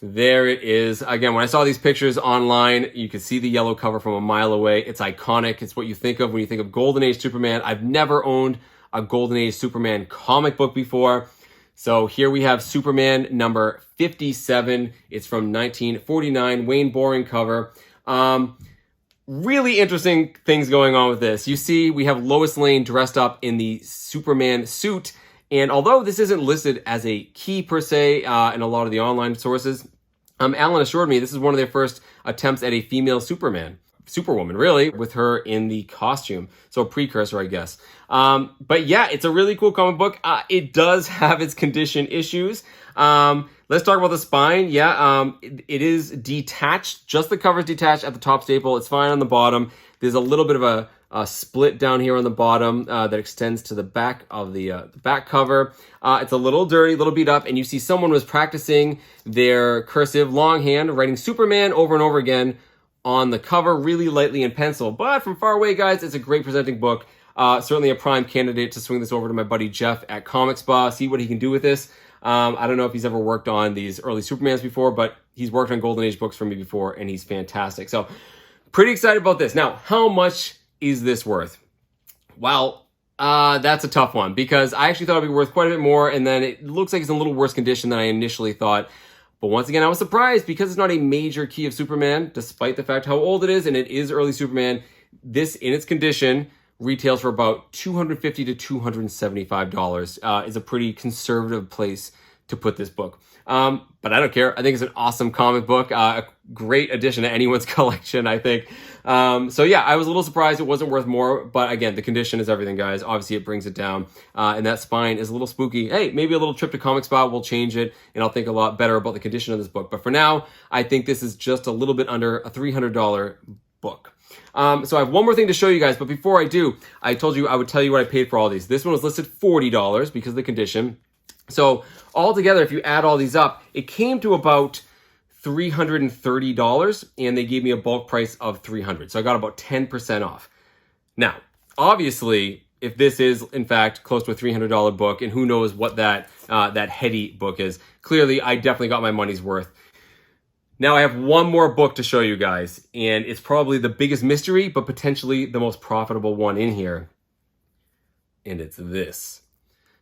There it is. Again, when I saw these pictures online, you could see the yellow cover from a mile away. It's iconic. It's what you think of when you think of Golden Age Superman. I've never owned a Golden Age Superman comic book before. So here we have Superman number 57. It's from 1949, Wayne Boring cover. Really interesting things going on with this. You see, we have Lois Lane dressed up in the Superman suit. And although this isn't listed as a key per se in a lot of the online sources, Alan assured me this is one of their first attempts at a female Superwoman, really, with her in the costume. So a precursor, I guess. But yeah, it's a really cool comic book. It does have its condition issues. Let's talk about the spine. Yeah, it is detached. Just the cover is detached at the top staple. It's fine on the bottom. There's a little bit of a split down here on the bottom that extends to the back of the back cover. It's a little dirty, a little beat up, and you see someone was practicing their cursive longhand, writing Superman over and over again on the cover, really lightly in pencil. But from far away, guys, it's a great presenting book. Certainly a prime candidate to swing this over to my buddy Jeff at Comic Spa, see what he can do with this. I don't know if he's ever worked on these early Supermans before, but he's worked on Golden Age books for me before, and he's fantastic. So pretty excited about this. Now, how much is this worth? Well, that's a tough one because I actually thought it'd be worth quite a bit more, and then it looks like it's in a little worse condition than I initially thought. But once again, I was surprised because it's not a major key of Superman, despite the fact how old it is, and it is early Superman. This, in its condition, retails for about $250 to $275. Is a pretty conservative place to put this book. But I don't care. I think it's an awesome comic book. A great addition to anyone's collection, I think. So yeah, I was a little surprised it wasn't worth more. But again, the condition is everything, guys. Obviously, it brings it down. And that spine is a little spooky. Hey, maybe a little trip to Comic Spot will change it. And I'll think a lot better about the condition of this book. But for now, I think this is just a little bit under a $300 book. So I have one more thing to show you guys. But before I do, I told you I would tell you what I paid for all these. This one was listed $40 because of the condition. So altogether, if you add all these up, it came to about $330, and they gave me a bulk price of $300. So I got about 10% off. Now, obviously, if this is in fact close to a $300 book, and who knows what that heady book is, clearly I definitely got my money's worth. Now I have one more book to show you guys, and it's probably the biggest mystery, but potentially the most profitable one in here. and it's this.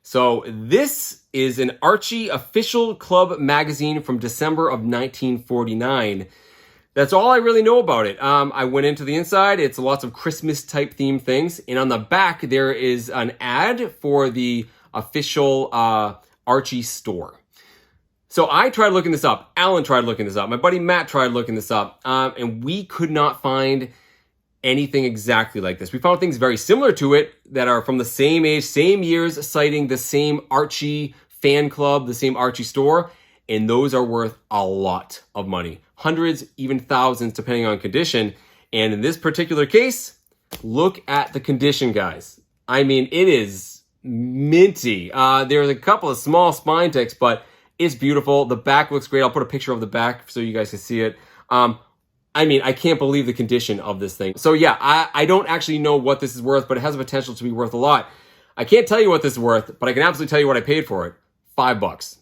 So this is an Archie official club magazine from December of 1949. That's all I really know about it. I went into the inside. It's lots of Christmas type themed things. And on the back, there is an ad for the official Archie store. So I tried looking this up. Alan tried looking this up. My buddy Matt tried looking this up. And we could not find anything exactly like this. We found things very similar to it that are from the same age, same years, citing the same Archie fan club, the same Archie store, and those are worth a lot of money. Hundreds, even thousands, depending on condition. And in this particular case, look at the condition, guys. I mean, it is minty. There's a couple of small spine ticks, but it's beautiful. The back looks great. I'll put a picture of the back so you guys can see it. I mean, I can't believe the condition of this thing. So yeah, I don't actually know what this is worth, but it has the potential to be worth a lot. I can't tell you what this is worth, but I can absolutely tell you what I paid for it. $5.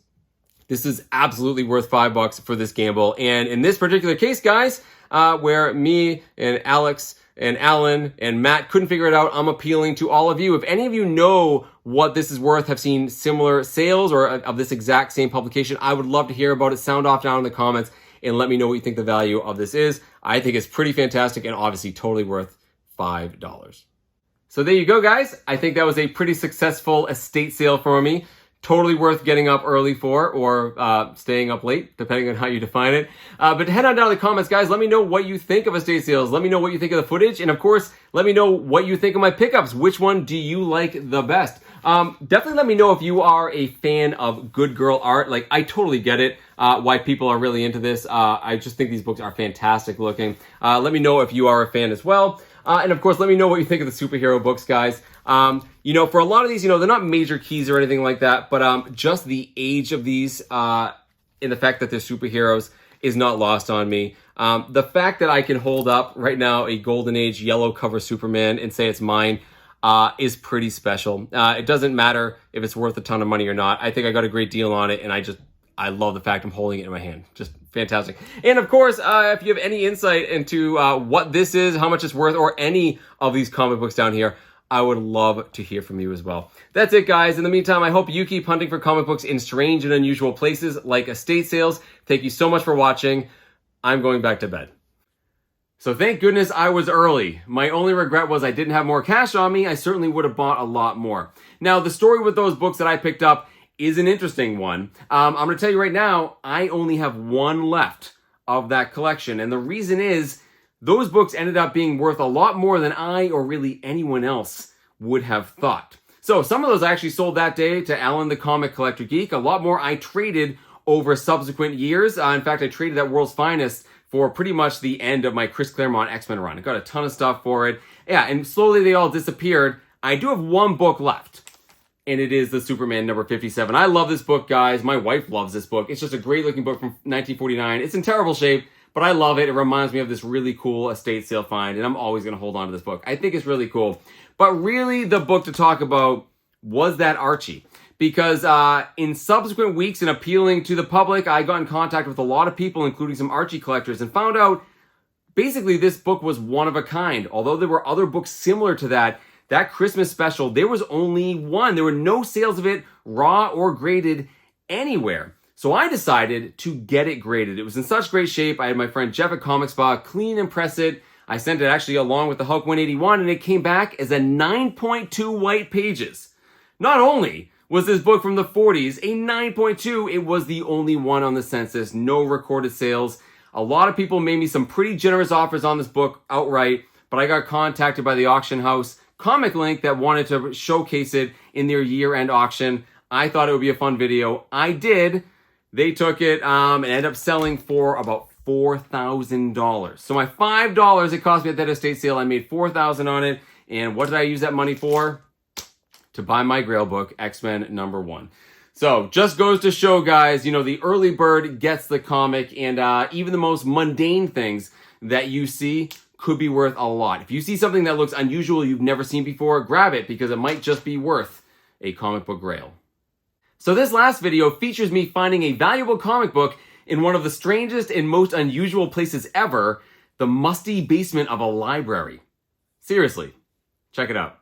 This is absolutely worth $5 for this gamble. And in this particular case, guys, where me and Alex and Alan and Matt couldn't figure it out, I'm appealing to all of you. If any of you know what this is worth, have seen similar sales or of this exact same publication, I would love to hear about it. Sound off down in the comments and let me know what you think the value of this is. I think it's pretty fantastic and obviously totally worth $5. So there you go, guys. I think that was a pretty successful estate sale for me. Totally worth getting up early for, or staying up late, depending on how you define it. But head on down to the comments, guys. Let me know what you think of estate sales. Let me know what you think of the footage. And of course, let me know what you think of my pickups. Which one do you like the best? Definitely let me know if you are a fan of good girl art. Like, I totally get it, why people are really into this. I just think these books are fantastic looking. Let me know if you are a fan as well. And of course, let me know what you think of the superhero books, guys. You know, for a lot of these, you know, they're not major keys or anything like that, but just the age of these and the fact that they're superheroes is not lost on me. The fact that I can hold up right now a Golden Age yellow cover Superman and say it's mine is pretty special. It doesn't matter if it's worth a ton of money or not. I think I got a great deal on it, and I love the fact I'm holding it in my hand. Just fantastic. And of course, if you have any insight into what this is, how much it's worth, or any of these comic books down here, I would love to hear from you as well. That's it, guys. In the meantime, I hope you keep hunting for comic books in strange and unusual places like estate sales. Thank you so much for watching. I'm going back to bed. So thank goodness I was early. My only regret was I didn't have more cash on me. I certainly would have bought a lot more. Now, the story with those books that I picked up is an interesting one. I'm going to tell you right now, I only have one left of that collection. And the reason is, those books ended up being worth a lot more than I or really anyone else would have thought. So some of those I actually sold that day to Alan the Comic Collector Geek. A lot more I traded over subsequent years. In fact, I traded at World's Finest for pretty much the end of my Chris Claremont X-Men run. I got a ton of stuff for it. Yeah, and slowly they all disappeared. I do have one book left, and it is the Superman number 57. I love this book, guys. My wife loves this book. It's just a great looking book from 1949. It's in terrible shape, but I love it. It reminds me of this really cool estate sale find, and I'm always going to hold on to this book. I think it's really cool. But really, the book to talk about was that Archie. Because in subsequent weeks and appealing to the public, I got in contact with a lot of people, including some Archie collectors, and found out basically this book was one of a kind. Although there were other books similar to that, that Christmas special, there was only one. There were no sales of it, raw or graded, anywhere. So I decided to get it graded. It was in such great shape. I had my friend Jeff at Comic Spa clean and press it. I sent it actually along with the Hulk 181, and it came back as a 9.2 white pages. Not only was this book from the 40s a 9.2, it was the only one on the census, no recorded sales. A lot of people made me some pretty generous offers on this book outright, but I got contacted by the auction house Comic Link that wanted to showcase it in their year-end auction. I thought it would be a fun video. I did. They took it and ended up selling for about $4,000. So my $5 it cost me at that estate sale, I made $4,000 on it. And what did I use that money for? To buy my Grail book, X-Men #1. So just goes to show, guys, you know, the early bird gets the comic, and even the most mundane things that you see could be worth a lot. If you see something that looks unusual you've never seen before, grab it, because it might just be worth a comic book Grail. So this last video features me finding a valuable comic book in one of the strangest and most unusual places ever, the musty basement of a library. Seriously, check it out.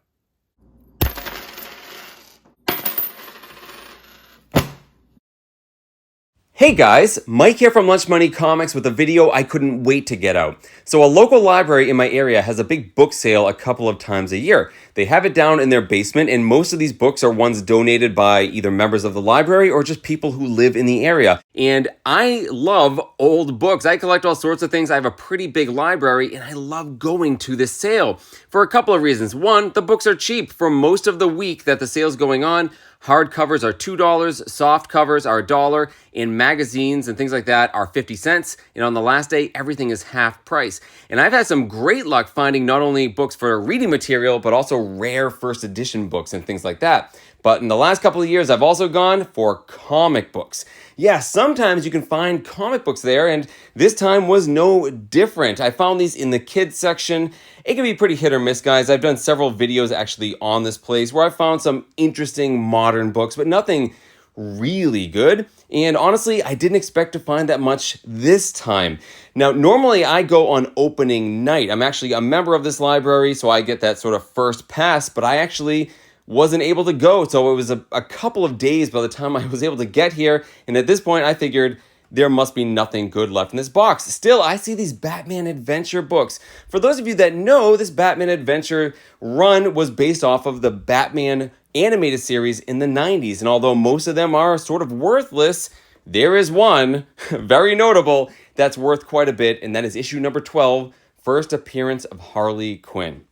Hey guys, Mike here from Lunch Money Comics with a video I couldn't wait to get out. So a local library in my area has a big book sale a couple of times a year. They have it down in their basement, and most of these books are ones donated by either members of the library or just people who live in the area. And I love old books. I collect all sorts of things. I have a pretty big library, and I love going to this sale for a couple of reasons. One, the books are cheap for most of the week that the sale's going on. Hardcovers are $2, soft covers are $1, and magazines and things like that are 50 cents. And on the last day, everything is half price. And I've had some great luck finding not only books for reading material, but also rare first edition books and things like that. But in the last couple of years, I've also gone for comic books. Yeah, sometimes you can find comic books there, and this time was no different. I found these in the kids section. It can be pretty hit or miss, guys. I've done several videos actually on this place where I found some interesting modern books, but nothing really good. And honestly, I didn't expect to find that much this time. Now, normally I go on opening night. I'm actually a member of this library, so I get that sort of first pass, but I actually wasn't able to go. So it was a couple of days by the time I was able to get here. And at this point, I figured there must be nothing good left in this box. Still, I see these Batman Adventure books. For those of you that know, this Batman Adventure run was based off of the Batman animated series in the 90s. And although most of them are sort of worthless, there is one, very notable, that's worth quite a bit. And that is issue number 12, First Appearance of Harley Quinn.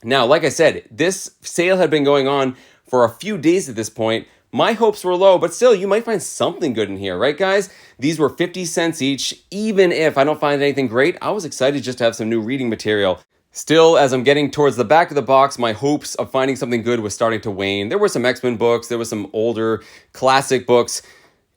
Now, like I said, this sale had been going on for a few days at this point. My hopes were low, but still, you might find something good in here, right, guys? These were 50 cents each. Even if I don't find anything great, I was excited just to have some new reading material. Still, as I'm getting towards the back of the box, my hopes of finding something good was starting to wane. There were some X-Men books, there were some older classic books,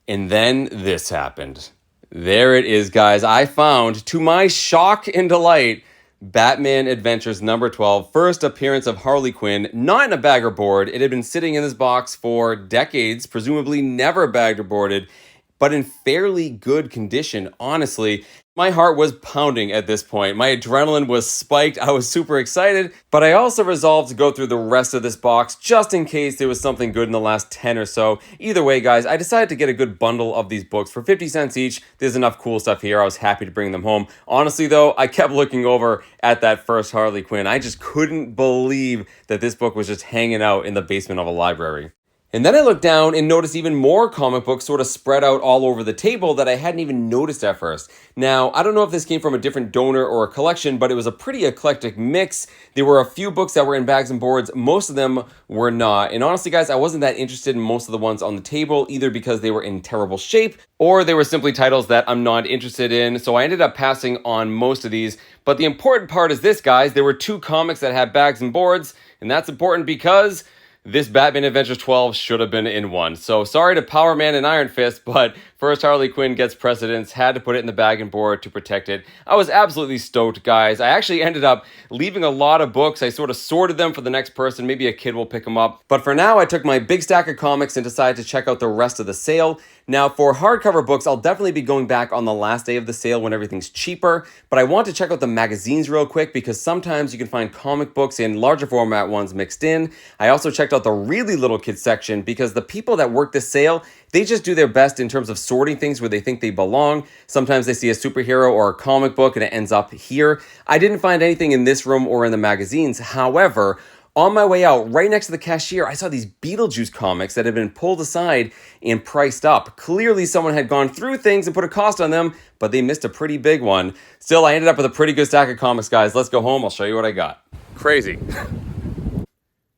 and then this happened. There it is, guys. I found, to my shock and delight, Batman Adventures number 12, First Appearance of Harley Quinn, not in a bag or board. It had been sitting in this box for decades, presumably never bagged or boarded, but in fairly good condition, honestly. My heart was pounding at this point. My adrenaline was spiked. I was super excited, but I also resolved to go through the rest of this box just in case there was something good in the last 10 or so. Either way, guys, I decided to get a good bundle of these books for 50 cents each. There's enough cool stuff here. I was happy to bring them home. Honestly, though, I kept looking over at that first Harley Quinn. I just couldn't believe that this book was just hanging out in the basement of a library. And then I looked down and noticed even more comic books sort of spread out all over the table that I hadn't even noticed at first. Now, I don't know if this came from a different donor or a collection, but it was a pretty eclectic mix. There were a few books that were in bags and boards. Most of them were not. And honestly, guys, I wasn't that interested in most of the ones on the table, either because they were in terrible shape or they were simply titles that I'm not interested in. So I ended up passing on most of these. But the important part is this, guys. There were 2 comics that had bags and boards, and that's important because this Batman Adventures 12 should have been in one. So sorry to Power Man and Iron Fist, but first Harley Quinn gets precedence. Had to put it in the bag and board to protect it. I was absolutely stoked, guys. I actually ended up leaving a lot of books. I sort of sorted them for the next person. Maybe a kid will pick them up. But for now, I took my big stack of comics and decided to check out the rest of the sale. Now, for hardcover books, I'll definitely be going back on the last day of the sale when everything's cheaper, but I want to check out the magazines real quick because sometimes you can find comic books in larger format ones mixed in. I also checked out the really little kids section because the people that work this sale, they just do their best in terms of sorting things where they think they belong. Sometimes they see a superhero or a comic book and it ends up here. I didn't find anything in this room or in the magazines. However, on my way out, right next to the cashier, I saw these Beetlejuice comics that had been pulled aside and priced up. Clearly, someone had gone through things and put a cost on them, but they missed a pretty big one. Still, I ended up with a pretty good stack of comics, guys. Let's go home. I'll show you what I got. Crazy.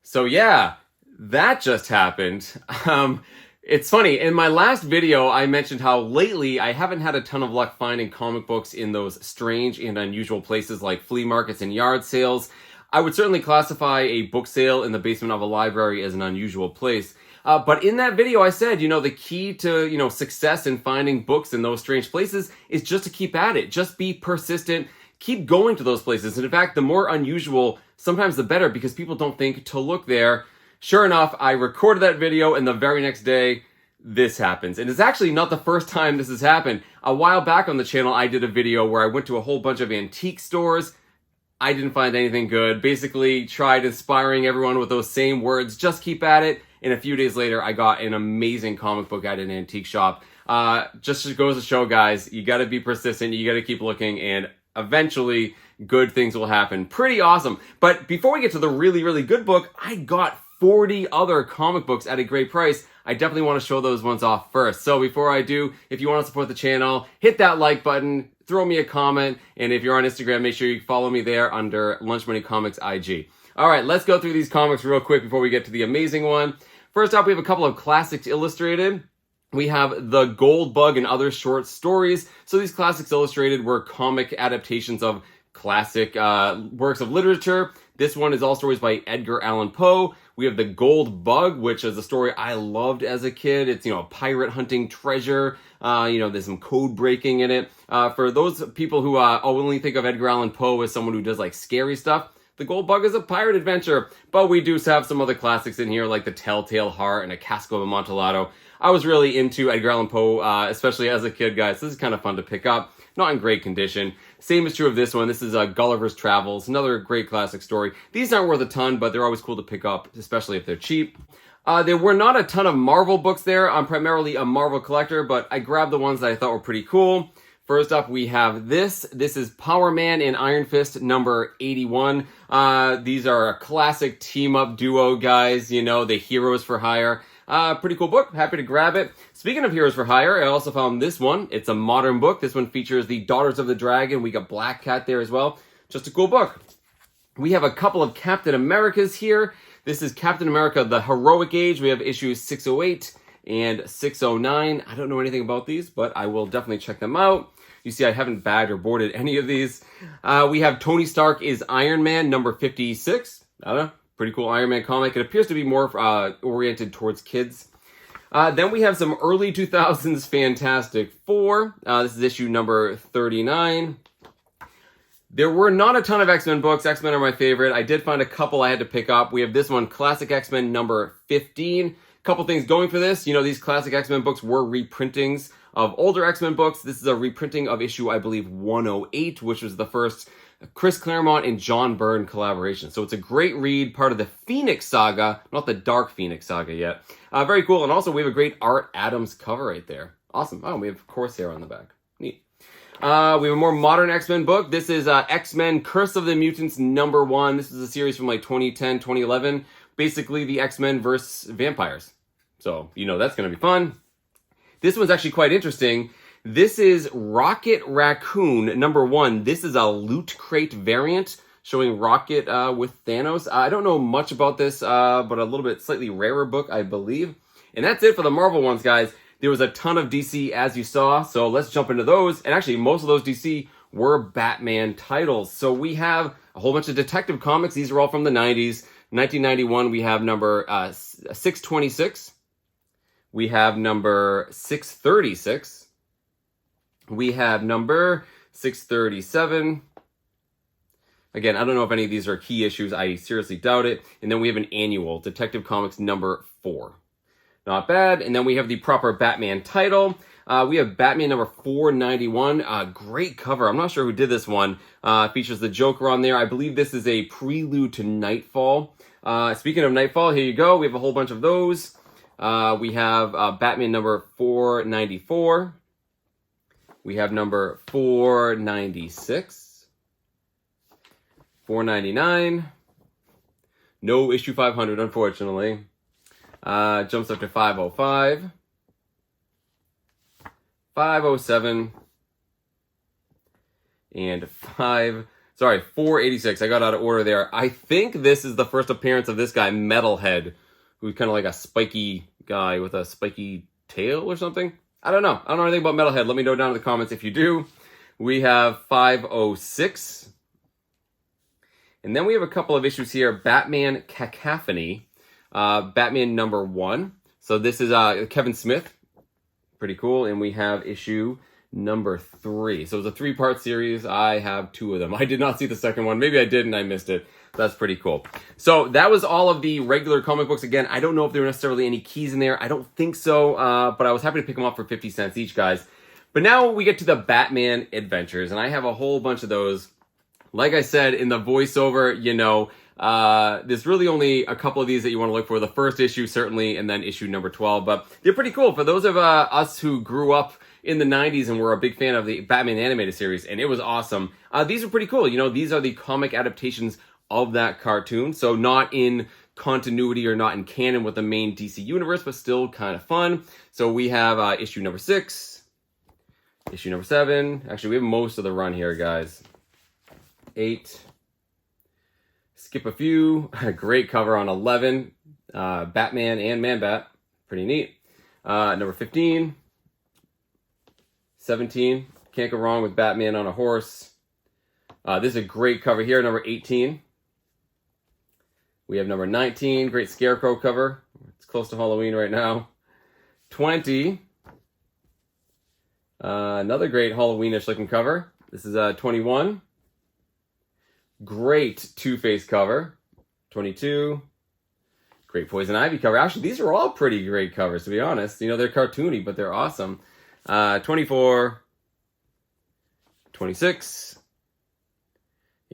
So yeah, that just happened. It's funny, in my last video, I mentioned how lately I haven't had a ton of luck finding comic books in those strange and unusual places like flea markets and yard sales. I would certainly classify a book sale in the basement of a library as an unusual place. But in that video, I said, the key to, success in finding books in those strange places is just to keep at it. Just be persistent. Keep going to those places. And in fact, the more unusual, sometimes the better because people don't think to look there. Sure enough, I recorded that video and the very next day, this happens. And it's actually not the first time this has happened. A while back on the channel, I did a video where I went to a whole bunch of antique stores. I didn't find anything good. Basically tried inspiring everyone with those same words, just keep at it. And a few days later, I got an amazing comic book at an antique shop. Just goes to show, guys, you got to be persistent. You got to keep looking, and eventually good things will happen. Pretty awesome. But before we get to the really, really good book, I got 40 other comic books at a great price. I definitely want to show those ones off first. So before I do, if you want to support the channel, hit that like button, throw me a comment, and if you're on Instagram, make sure you follow me there under Lunch Money Comics IG. All right, let's go through these comics real quick before we get to the amazing one. First up, we have a couple of classics illustrated. We have The Gold Bug and Other Short Stories. So these classics illustrated were comic adaptations of classic works of literature. This one is all stories by Edgar Allan Poe. We have The Gold Bug, which is a story I loved as a kid. It's, a pirate hunting treasure. There's some code breaking in it. For those people who only think of Edgar Allan Poe as someone who does like scary stuff, The Gold Bug is a pirate adventure. But we do have some other classics in here like The Telltale Heart and A Cask of Amontillado. I was really into Edgar Allan Poe, especially as a kid, guys. This is kind of fun to pick up. Not in great condition. Same is true of this one. This is Gulliver's Travels, another great classic story. These aren't worth a ton, but they're always cool to pick up, especially if they're cheap. There were not a ton of Marvel books there. I'm primarily a Marvel collector, but I grabbed the ones that I thought were pretty cool. First up, we have this. This is Power Man and Iron Fist number 81. These are a classic team-up duo, guys. The heroes for hire. Pretty cool book. Happy to grab it. Speaking of Heroes for Hire, I also found this one. It's a modern book. This one features the Daughters of the Dragon. We got Black Cat there as well. Just a cool book. We have a couple of Captain Americas here. This is Captain America, The Heroic Age. We have issues 608 and 609. I don't know anything about these, but I will definitely check them out. You see, I haven't bagged or boarded any of these. We have Tony Stark is Iron Man, number 56. I don't know. Pretty cool Iron Man comic. It appears to be more oriented towards kids. Then we have some early 2000s Fantastic Four. This is issue number 39. There were not a ton of X-Men books. X-Men are my favorite. I did find a couple I had to pick up. We have this one, Classic X-Men number 15. Couple things going for this. These classic X-Men books were reprintings of older X-Men books. This is a reprinting of issue, I believe, 108, which was the first Chris Claremont and John Byrne collaboration. So it's a great read, part of the Phoenix Saga, not the Dark Phoenix Saga yet. Very cool. And also we have a great Art Adams cover right there. Awesome. Oh, we have Corsair on the back. Neat. We have a more modern X-Men book. This is X-Men Curse of the Mutants number 1. This is a series from like 2010, 2011. Basically the X-Men versus vampires. So, that's going to be fun. This one's actually quite interesting. This is Rocket Raccoon number 1. This is a Loot Crate variant showing Rocket with Thanos. I don't know much about this, but a little bit slightly rarer book, I believe. And that's it for the Marvel ones, guys. There was a ton of DC, as you saw, so let's jump into those. And actually, most of those DC were Batman titles. So we have a whole bunch of detective comics. These are all from the 90s. 1991, we have number 626. We have number 636. We have number 637. Again, I don't know if any of these are key issues. I seriously doubt it. And then we have an annual, Detective Comics number 4. Not bad. And then we have the proper Batman title. We have Batman number 491. Great cover. I'm not sure who did this one. Features the Joker on there. I believe this is a prelude to Nightfall. Speaking of Nightfall, here you go. We have a whole bunch of those. We have Batman number 494. We have number 496, 499, no issue 500, unfortunately. Jumps up to 505, 507, and 486. I got out of order there. I think this is the first appearance of this guy, Metalhead, who's kind of like a spiky guy with a spiky tail or something. I don't know. I don't know anything about Metalhead. Let me know down in the comments if you do. We have 506. And then we have a couple of issues here. Batman Cacophony. Batman number 1. So this is Kevin Smith. Pretty cool. And we have issue number 3. So it's a 3-part series. I have 2 of them. I did not see the second one. Maybe I did and I missed it. That's pretty cool. So that was all of the regular comic books. Again, I don't know if there were necessarily any keys in there. I don't think so, but I was happy to pick them up for 50 cents each, guys. But now we get to the Batman adventures, and I have a whole bunch of those. Like I said in the voiceover, There's really only a couple of these that you want to look for. The first issue, certainly, and then issue number 12. But they're pretty cool. For those of us who grew up in the 90s and were a big fan of the Batman animated series, and it was awesome. These are pretty cool. You know, these are the comic adaptations of that cartoon. So not in continuity or not in canon with the main DC universe, but still kind of fun. So we have issue number 6, issue number 7. Actually, we have most of the run here, guys. 8. Skip a few. Great cover on 11. Batman and Man-Bat. Pretty neat. Number 15. 17. Can't go wrong with Batman on a horse. This is a great cover here. Number 18. We have number 19. Great Scarecrow cover. It's close to Halloween right now. 20. Another great Halloweenish looking cover. This is 21. Great Two-Face cover. 22. Great Poison Ivy cover. Actually, these are all pretty great covers, to be honest. You know, they're cartoony, but they're awesome. 24. 26.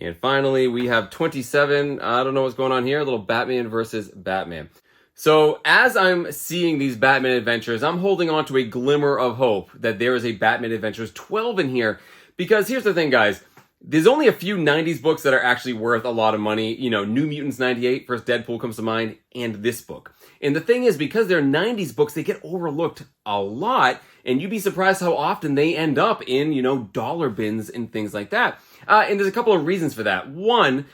And finally, we have 27. I don't know what's going on here. A little Batman versus Batman. So as I'm seeing these Batman adventures, I'm holding on to a glimmer of hope that there is a Batman Adventures 12 in here. Because here's the thing, guys. There's only a few 90s books that are actually worth a lot of money. You know, New Mutants 98, first Deadpool comes to mind, and this book. And the thing is, because they're 90s books, they get overlooked a lot. And you'd be surprised how often they end up in, you know, dollar bins and things like that. And there's a couple of reasons for that. One,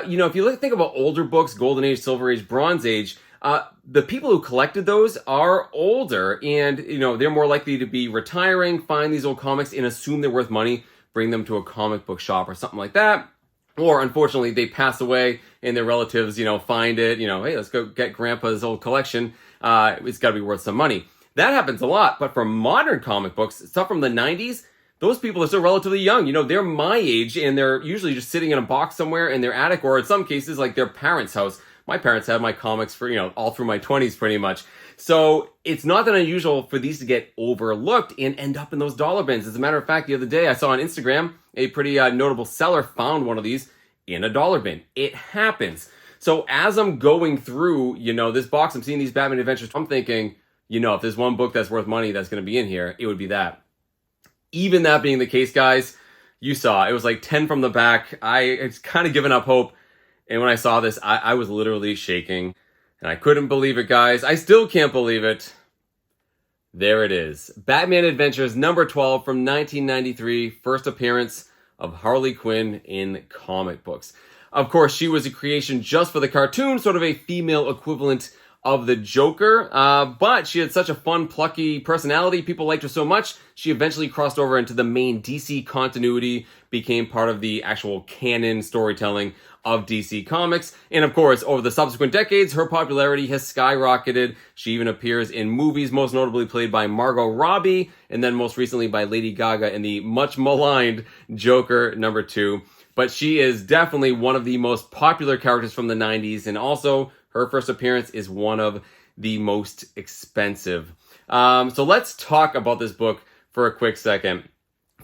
you know, if you think about older books, Golden Age, Silver Age, Bronze Age, the people who collected those are older and, you know, they're more likely to be retiring, find these old comics and assume they're worth money, bring them to a comic book shop or something like that. Or unfortunately, they pass away and their relatives, you know, find it, you know, hey, let's go get grandpa's old collection. It's got to be worth some money. That happens a lot. But for modern comic books, stuff from the 90s, those people are still relatively young. You know, they're my age and they're usually just sitting in a box somewhere in their attic or in some cases like their parents' house. My parents had my comics for, you know, all through my 20s pretty much. So it's not that unusual for these to get overlooked and end up in those dollar bins. As a matter of fact, the other day I saw on Instagram, a pretty notable seller found one of these in a dollar bin. It happens. So as I'm going through, you know, this box, I'm seeing these Batman Adventures, I'm thinking, you know, if there's one book that's worth money that's going to be in here, it would be that. Even that being the case, guys, you saw, it was like 10 from the back. It's kind of given up hope. And when I saw this, I was literally shaking. And I couldn't believe it, guys. I still can't believe it. There it is. Batman Adventures number 12 from 1993. First appearance of Harley Quinn in comic books. Of course, she was a creation just for the cartoon, sort of a female equivalent of the Joker, but she had such a fun, plucky personality. People liked her so much, she eventually crossed over into the main DC continuity, became part of the actual canon storytelling of DC Comics. And of course, over the subsequent decades, her popularity has skyrocketed. She even appears in movies, most notably played by Margot Robbie, and then most recently by Lady Gaga in the much maligned Joker number 2. But she is definitely one of the most popular characters from the 90s, and also her first appearance is one of the most expensive. So let's talk about this book for a quick second.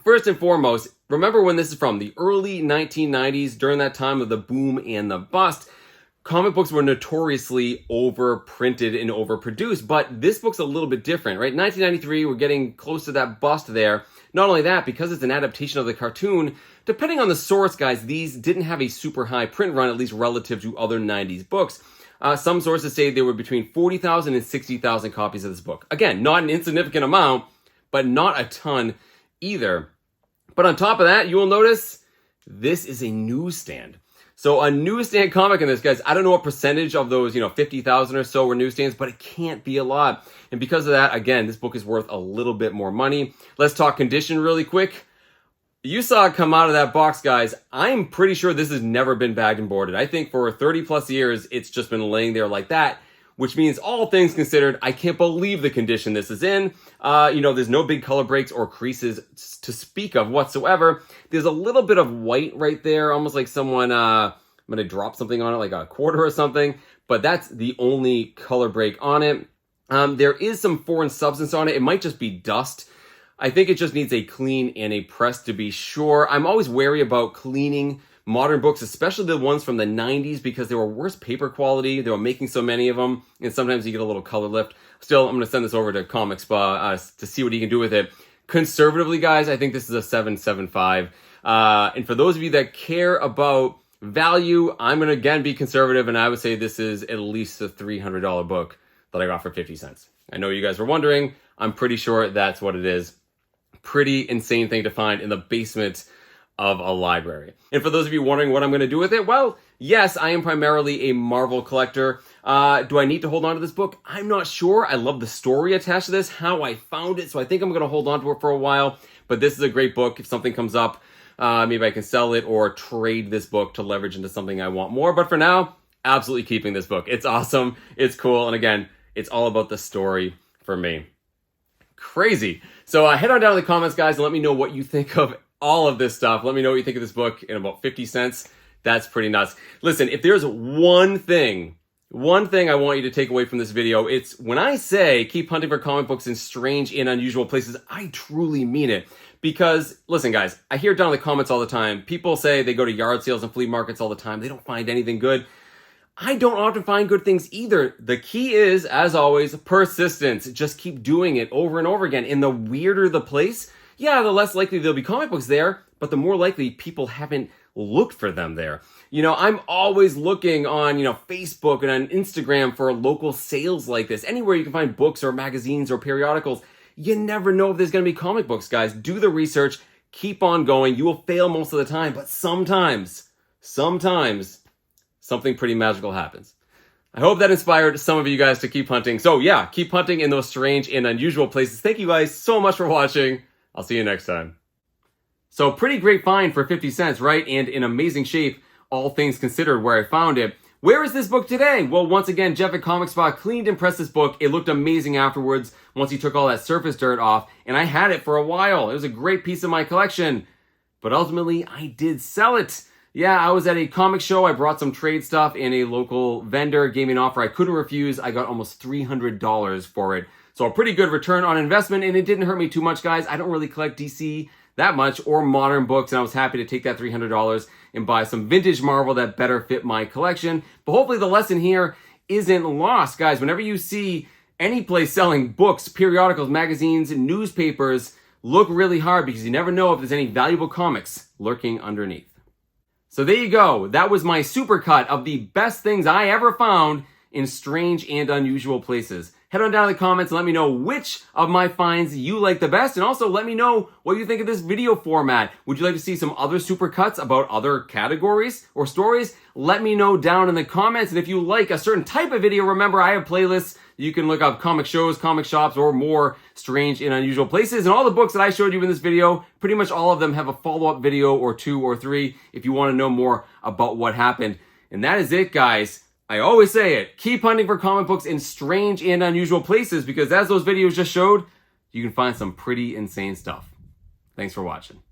First and foremost, remember when this is from, the early 1990s, during that time of the boom and the bust. Comic books were notoriously overprinted and overproduced, but this book's a little bit different, right? 1993, we're getting close to that bust there. Not only that, because it's an adaptation of the cartoon, depending on the source, guys, these didn't have a super high print run, at least relative to other 90s books. Some sources say there were between 40,000 and 60,000 copies of this book. Again, not an insignificant amount, but not a ton either. But on top of that, you will notice this is a newsstand. So a newsstand comic in this, guys, I don't know what percentage of those, 50,000 or so were newsstands, but it can't be a lot. And because of that, again, this book is worth a little bit more money. Let's talk condition really quick. You saw it come out of that box, guys. I'm pretty sure this has never been bagged and boarded. I think for 30 plus years, it's just been laying there like that, which means all things considered, I can't believe the condition this is in. There's no big color breaks or creases to speak of whatsoever. There's a little bit of white right there, almost like someone, I'm going to drop something on it, like a quarter or something, but that's the only color break on it. There is some foreign substance on it. It might just be dust. I think it just needs a clean and a press to be sure. I'm always wary about cleaning modern books, especially the ones from the 90s, because they were worse paper quality. They were making so many of them, and sometimes you get a little color lift. Still, I'm going to send this over to Comic Spa to see what he can do with it. Conservatively, guys, I think this is a 7.75. And for those of you that care about value, I'm going to again be conservative, and I would say this is at least a $300 book that I got for 50 cents. I know you guys were wondering. I'm pretty sure that's what it is. Pretty insane thing to find in the basement of a library. And for those of you wondering what I'm going to do with it, well, yes, I am primarily a Marvel collector. Do I need to hold on to this book? I'm not sure. I love the story attached to this, how I found it, so I think I'm going to hold on to it for a while. But this is a great book. If something comes up, maybe I can sell it or trade this book to leverage into something I want more. But for now, absolutely keeping this book. It's awesome. It's cool. And again, it's all about the story for me. Crazy. So head on down in the comments, guys, and let me know what you think of all of this stuff. Let me know what you think of this book in about 50 cents. That's pretty nuts. Listen, if there's one thing I want you to take away from this video, it's when I say keep hunting for comic books in strange and unusual places, I truly mean it. Because, listen, guys, I hear down in the comments all the time, people say they go to yard sales and flea markets all the time. They don't find anything good. I don't often find good things either. The key is, as always, persistence. Just keep doing it over and over again. And the weirder the place, yeah, the less likely there'll be comic books there, but the more likely people haven't looked for them there. You know, I'm always looking on, Facebook and on Instagram for local sales like this. Anywhere you can find books or magazines or periodicals. You never know if there's going to be comic books, guys. Do the research. Keep on going. You will fail most of the time, but sometimes, something pretty magical happens. I hope that inspired some of you guys to keep hunting. So yeah, keep hunting in those strange and unusual places. Thank you guys so much for watching. I'll see you next time. So pretty great find for 50 cents, right? And in amazing shape, all things considered, where I found it. Where is this book today? Well, once again, Jeff at Comic Spot cleaned and pressed this book. It looked amazing afterwards once he took all that surface dirt off, and I had it for a while. It was a great piece of my collection, but ultimately I did sell it. Yeah, I was at a comic show. I brought some trade stuff, and a local vendor gave me an offer I couldn't refuse. I got almost $300 for it. So a pretty good return on investment, and it didn't hurt me too much, guys. I don't really collect DC that much or modern books, and I was happy to take that $300 and buy some vintage Marvel that better fit my collection. But hopefully the lesson here isn't lost, guys. Whenever you see any place selling books, periodicals, magazines, newspapers, look really hard, because you never know if there's any valuable comics lurking underneath. So there you go. That was my supercut of the best things I ever found in strange and unusual places. Head on down in the comments and let me know which of my finds you like the best, and also let me know what you think of this video format. Would you like to see some other supercuts about other categories or stories? Let me know down in the comments. And if you like a certain type of video, remember I have playlists. You can look up comic shows, comic shops, or more strange and unusual places. And all the books that I showed you in this video, pretty much all of them have a follow-up video or 2 or 3 if you want to know more about what happened. And that is it, guys. I always say it, keep hunting for comic books in strange and unusual places, because as those videos just showed, you can find some pretty insane stuff. Thanks for watching.